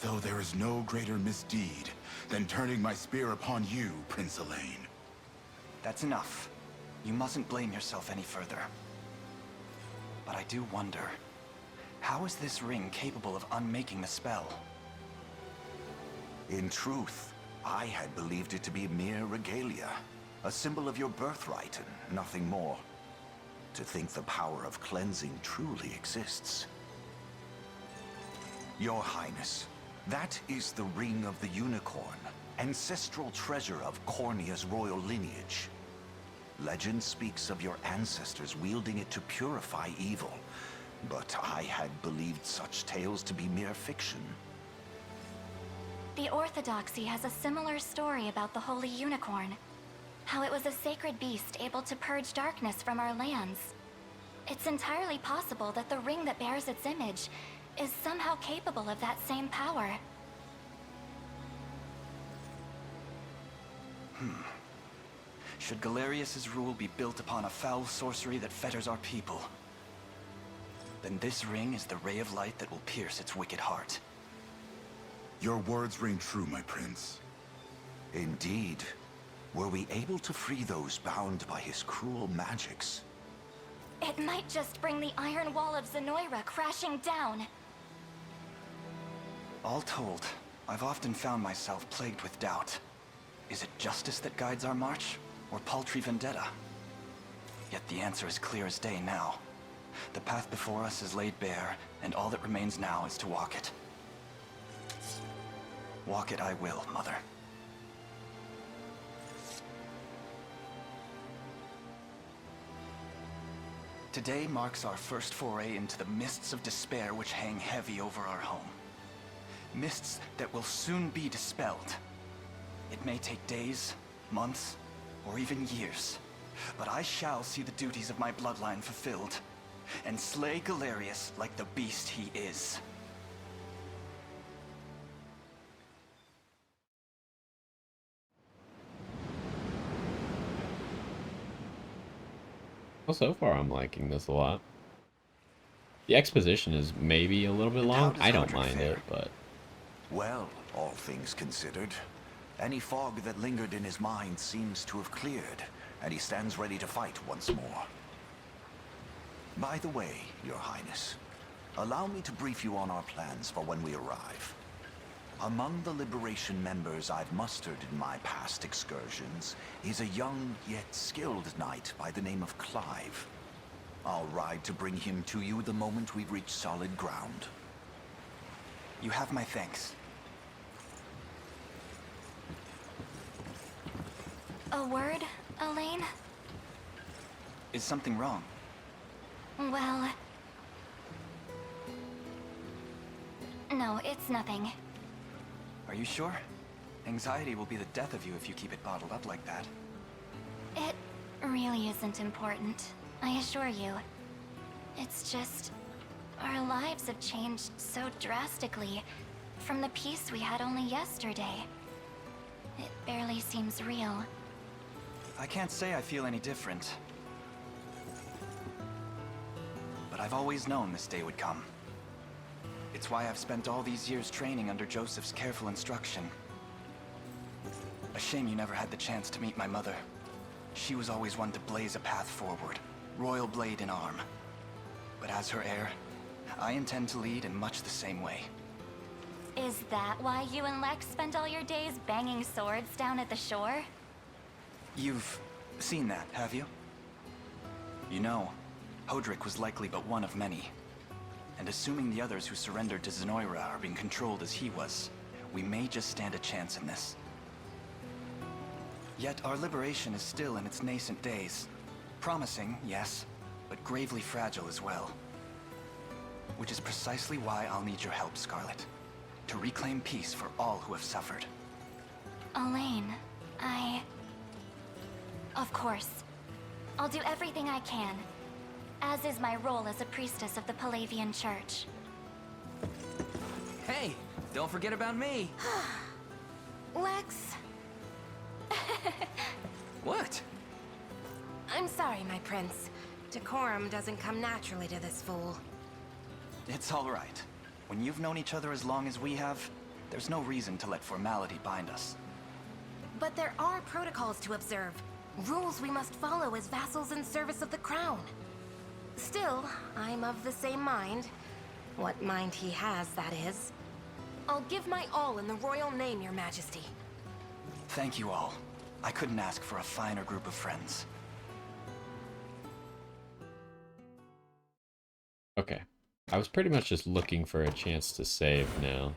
Though there is no greater misdeed than turning my spear upon you, Prince Elaine. That's enough. You mustn't blame yourself any further. But I do wonder, how is this ring capable of unmaking the spell? In truth, I had believed it to be mere regalia, a symbol of your birthright and nothing more. To think the power of cleansing truly exists. Your Highness, that is the Ring of the Unicorn, ancestral treasure of Cornea's royal lineage. Legend speaks of your ancestors wielding it to purify evil, but I had believed such tales to be mere fiction. The Orthodoxy has a similar story about the Holy Unicorn. How it was a sacred beast able to purge darkness from our lands. It's entirely possible that the ring that bears its image is somehow capable of that same power. Should Galerius's rule be built upon a foul sorcery that fetters our people, then this ring is the ray of light that will pierce its wicked heart. Your words ring true, my prince. Indeed. Were we able to free those bound by his cruel magics? It might just bring the iron wall of Zenoira crashing down. All told, I've often found myself plagued with doubt. Is it justice that guides our march, or paltry vendetta? Yet the answer is clear as day now. The path before us is laid bare, and all that remains now is to walk it. Walk it I will, Mother. Today marks our first foray into the mists of despair which hang heavy over our home. Mists that will soon be dispelled. It may take days, months, or even years, but I shall see the duties of my bloodline fulfilled. and slay Galerius like the beast he is. Well, so far I'm liking this a lot. The exposition is maybe a little bit long. I don't mind it, but... Well, all things considered, any fog that lingered in his mind seems to have cleared, and he stands ready to fight once more. By the way, Your Highness, allow me to brief you on our plans for when we arrive. Among the Liberation members I've mustered in my past excursions is a young yet skilled knight by the name of Clive. I'll ride to bring him to you the moment we reach solid ground. You have my thanks. A word, Elaine? Is something wrong? Well... No, it's nothing. Are you sure? Anxiety will be the death of you if you keep it bottled up like that. It really isn't important, I assure you. It's just... our lives have changed so drastically from the peace we had only yesterday. It barely seems real. I can't say I feel any different. But I've always known this day would come. It's why I've spent all these years training under Joseph's careful instruction. A shame you never had the chance to meet my mother. She was always one to blaze a path forward, royal blade in arm. But as her heir, I intend to lead in much the same way. Is that why you and Lex spent all your days banging swords down at the shore? You've seen that, have you? You know, Hodrick was likely but one of many. And assuming the others who surrendered to Zenoira are being controlled as he was, we may just stand a chance in this. Yet our liberation is still in its nascent days. Promising, yes, but gravely fragile as well. Which is precisely why I'll need your help, Scarlet. To reclaim peace for all who have suffered. Elaine, Of course. I'll do everything I can. As is my role as a priestess of the Palavian Church. Hey, don't forget about me. Lex. What? I'm sorry, my prince. Decorum doesn't come naturally to this fool. It's all right. When you've known each other as long as we have, there's no reason to let formality bind us. But there are protocols to observe. Rules we must follow as vassals in service of the crown. Still, I'm of the same mind. What mind he has, that is. I'll give my all in the royal name, Your Majesty. Thank you all. I couldn't ask for a finer group of friends. Okay. I was pretty much just looking for a chance to save now.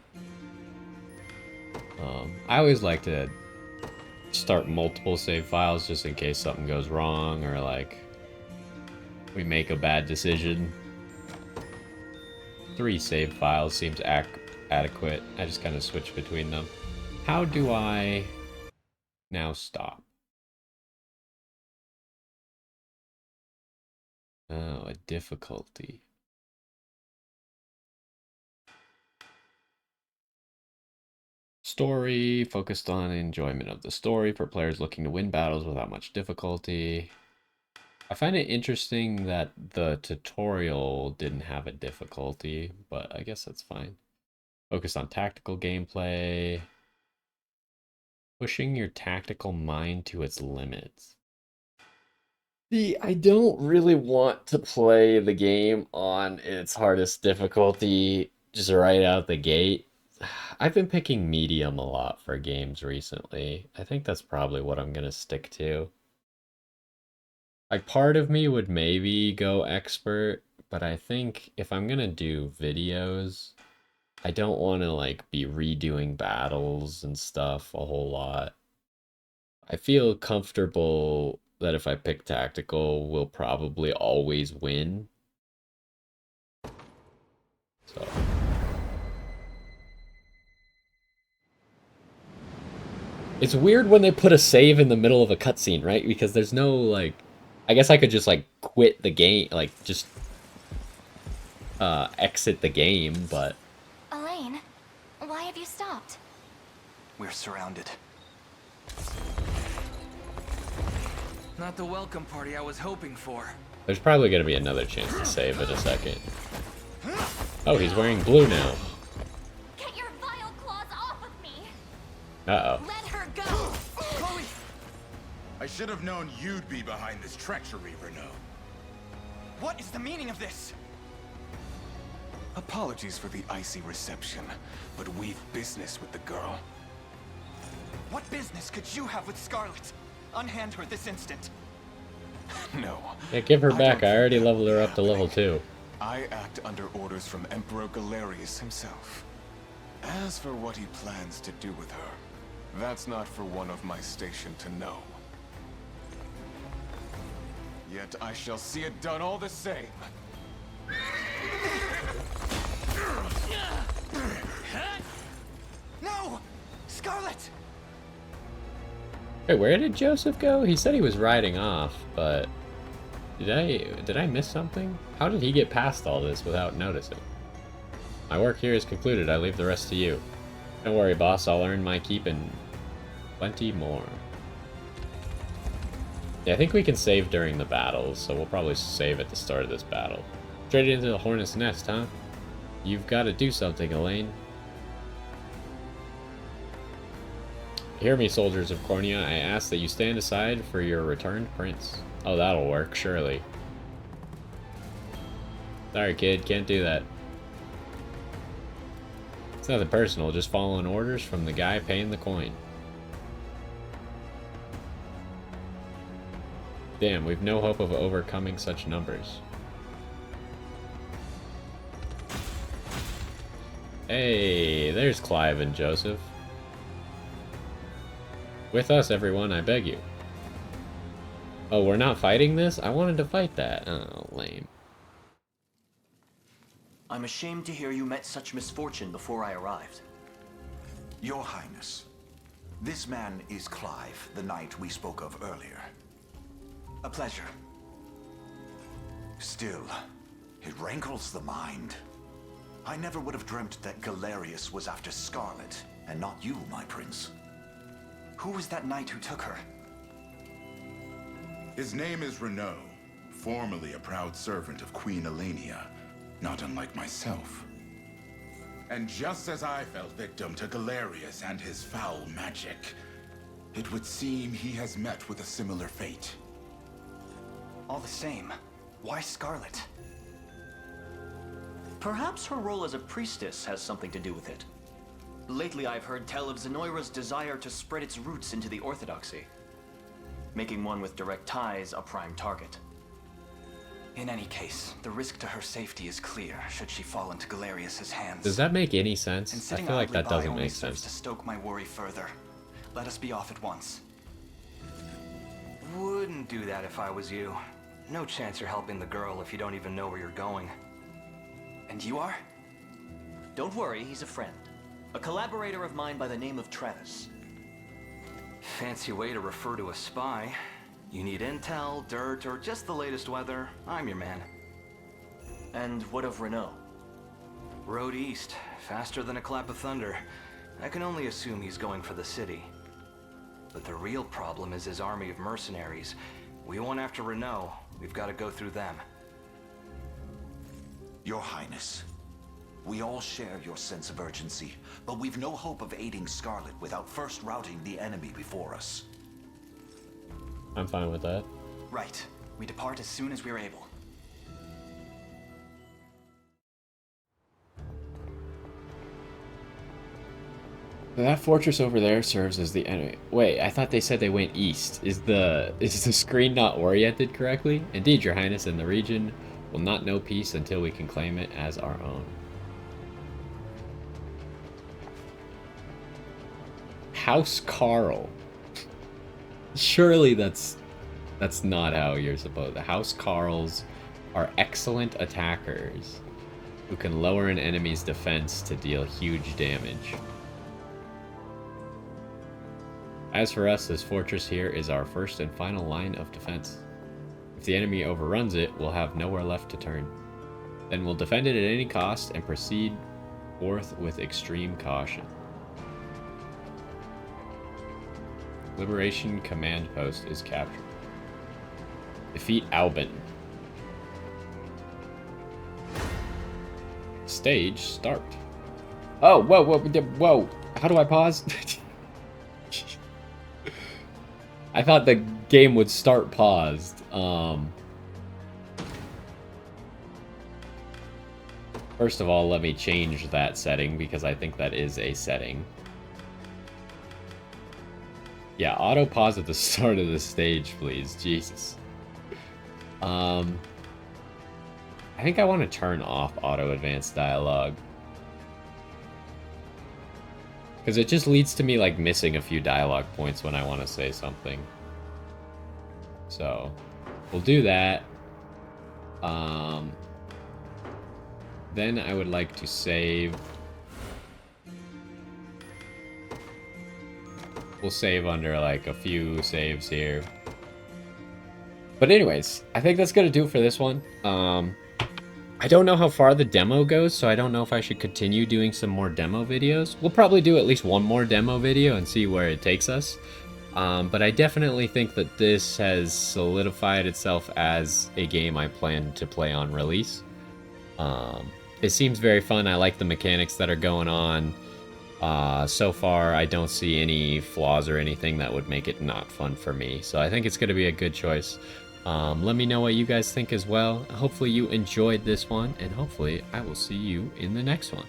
I always like to start multiple save files just in case something goes wrong or like we make a bad decision. 3 save files seems adequate. I just kind of switch between them. How do I now stop? Oh, a difficulty. Story, focused on enjoyment of the story for players looking to win battles without much difficulty. I find it interesting that the tutorial didn't have a difficulty, but I guess that's fine. Focus on tactical gameplay. Pushing your tactical mind to its limits. I don't really want to play the game on its hardest difficulty just right out the gate. I've been picking medium a lot for games recently. I think that's probably what I'm gonna stick to. Like, part of me would maybe go expert, but I think if I'm gonna do videos, I don't want to, like, be redoing battles and stuff a whole lot. I feel comfortable that if I pick tactical, we'll probably always win. So... It's weird when they put a save in the middle of a cutscene, right? Because there's no, like... I guess I could just, like, quit the game, like, just exit the game, but... Elaine, why have you stopped? We're surrounded. Not the welcome party I was hoping for. There's probably going to be another chance to save in a second. Oh, he's wearing blue now. Get your vile claws off of me! Uh-oh. Let her go! Chloe! I should have known you'd be behind this treachery, Renault. What is the meaning of this? Apologies for the icy reception, but we've business with the girl. What business could you have with Scarlet? Unhand her this instant. No. Yeah, give her back. don't I already think leveled her that up to level 2. I act under orders from Emperor Galerius himself. As for what he plans to do with her, that's not for one of my station to know. Yet I shall see it done all the same. No! Scarlet! Wait, where did Joseph go? He said he was riding off, but... Did I miss something? How did he get past all this without noticing? My work here is concluded. I leave the rest to you. Don't worry, boss. I'll earn my keep and plenty more. Yeah, I think we can save during the battles, so we'll probably save at the start of this battle. Straight into the Hornet's Nest, huh? You've got to do something, Elaine. Hear me, soldiers of Cornea. I ask that you stand aside for your returned prince. Oh, that'll work, surely. Sorry, kid, can't do that. It's nothing personal, just following orders from the guy paying the coin. Damn, we've no hope of overcoming such numbers. Hey, there's Clive and Joseph. With us, everyone, I beg you. Oh, we're not fighting this? I wanted to fight that. Oh, lame. I'm ashamed to hear you met such misfortune before I arrived. Your Highness, this man is Clive, the knight we spoke of earlier. A pleasure. Still, it rankles the mind. I never would have dreamt that Galerius was after Scarlet, and not you, my prince. Who was that knight who took her? His name is Renault, formerly a proud servant of Queen Elenia, not unlike myself. And just as I fell victim to Galerius and his foul magic, it would seem he has met with a similar fate. All the same, why Scarlet? Perhaps her role as a priestess has something to do with it. Lately I've heard tell of Zenoira's desire to spread its roots into the Orthodoxy, making one with direct ties a prime target. In any case, the risk to her safety is clear should she fall into Galerius's hands. Does that make any sense? And I sitting feel like idly that by doesn't only make serves sense. to stoke my worry further. Let us be off at once. Wouldn't do that if I was you. No chance you're helping the girl if you don't even know where you're going. And you are? Don't worry, he's a friend. A collaborator of mine by the name of Travis. Fancy way to refer to a spy. You need intel, dirt, or just the latest weather, I'm your man. And what of Renault? Road east, faster than a clap of thunder. I can only assume he's going for the city. But the real problem is his army of mercenaries. We went after Renault, we've got to go through them. Your Highness, we all share your sense of urgency, but we've no hope of aiding Scarlet without first routing the enemy before us. I'm fine with that. Right. We depart as soon as we're able. That fortress over there serves as the enemy. Wait, I thought they said they went east. Is the screen not oriented correctly? Indeed, Your Highness, and the region will not know peace until we can claim it as our own. House Carl. Surely that's not how you're supposed. The House Carls are excellent attackers who can lower an enemy's defense to deal huge damage. As for us, this fortress here is our first and final line of defense. If the enemy overruns it, we'll have nowhere left to turn. Then we'll defend it at any cost and proceed forth with extreme caution. Liberation command post is captured. Defeat Albin. Stage start. Oh, whoa, whoa, whoa. How do I pause? I thought the game would start paused. First of all, let me change that setting because I think that is a setting. Yeah, auto pause at the start of the stage, please. Jesus. I think I want to turn off auto advanced dialogue. Because it just leads to me like missing a few dialogue points when I want to say something. So, we'll do that. Then I would like to save. We'll save under like a few saves here. But anyways, I think that's gonna do it for this one. I don't know how far the demo goes, so I don't know if I should continue doing some more demo videos. We'll probably do at least one more demo video and see where it takes us. But I definitely think that this has solidified itself as a game I plan to play on release. It seems very fun. I like the mechanics that are going on. So far, I don't see any flaws or anything that would make it not fun for me. So I think it's going to be a good choice. Let me know what you guys think as well. Hopefully you enjoyed this one, and hopefully I will see you in the next one.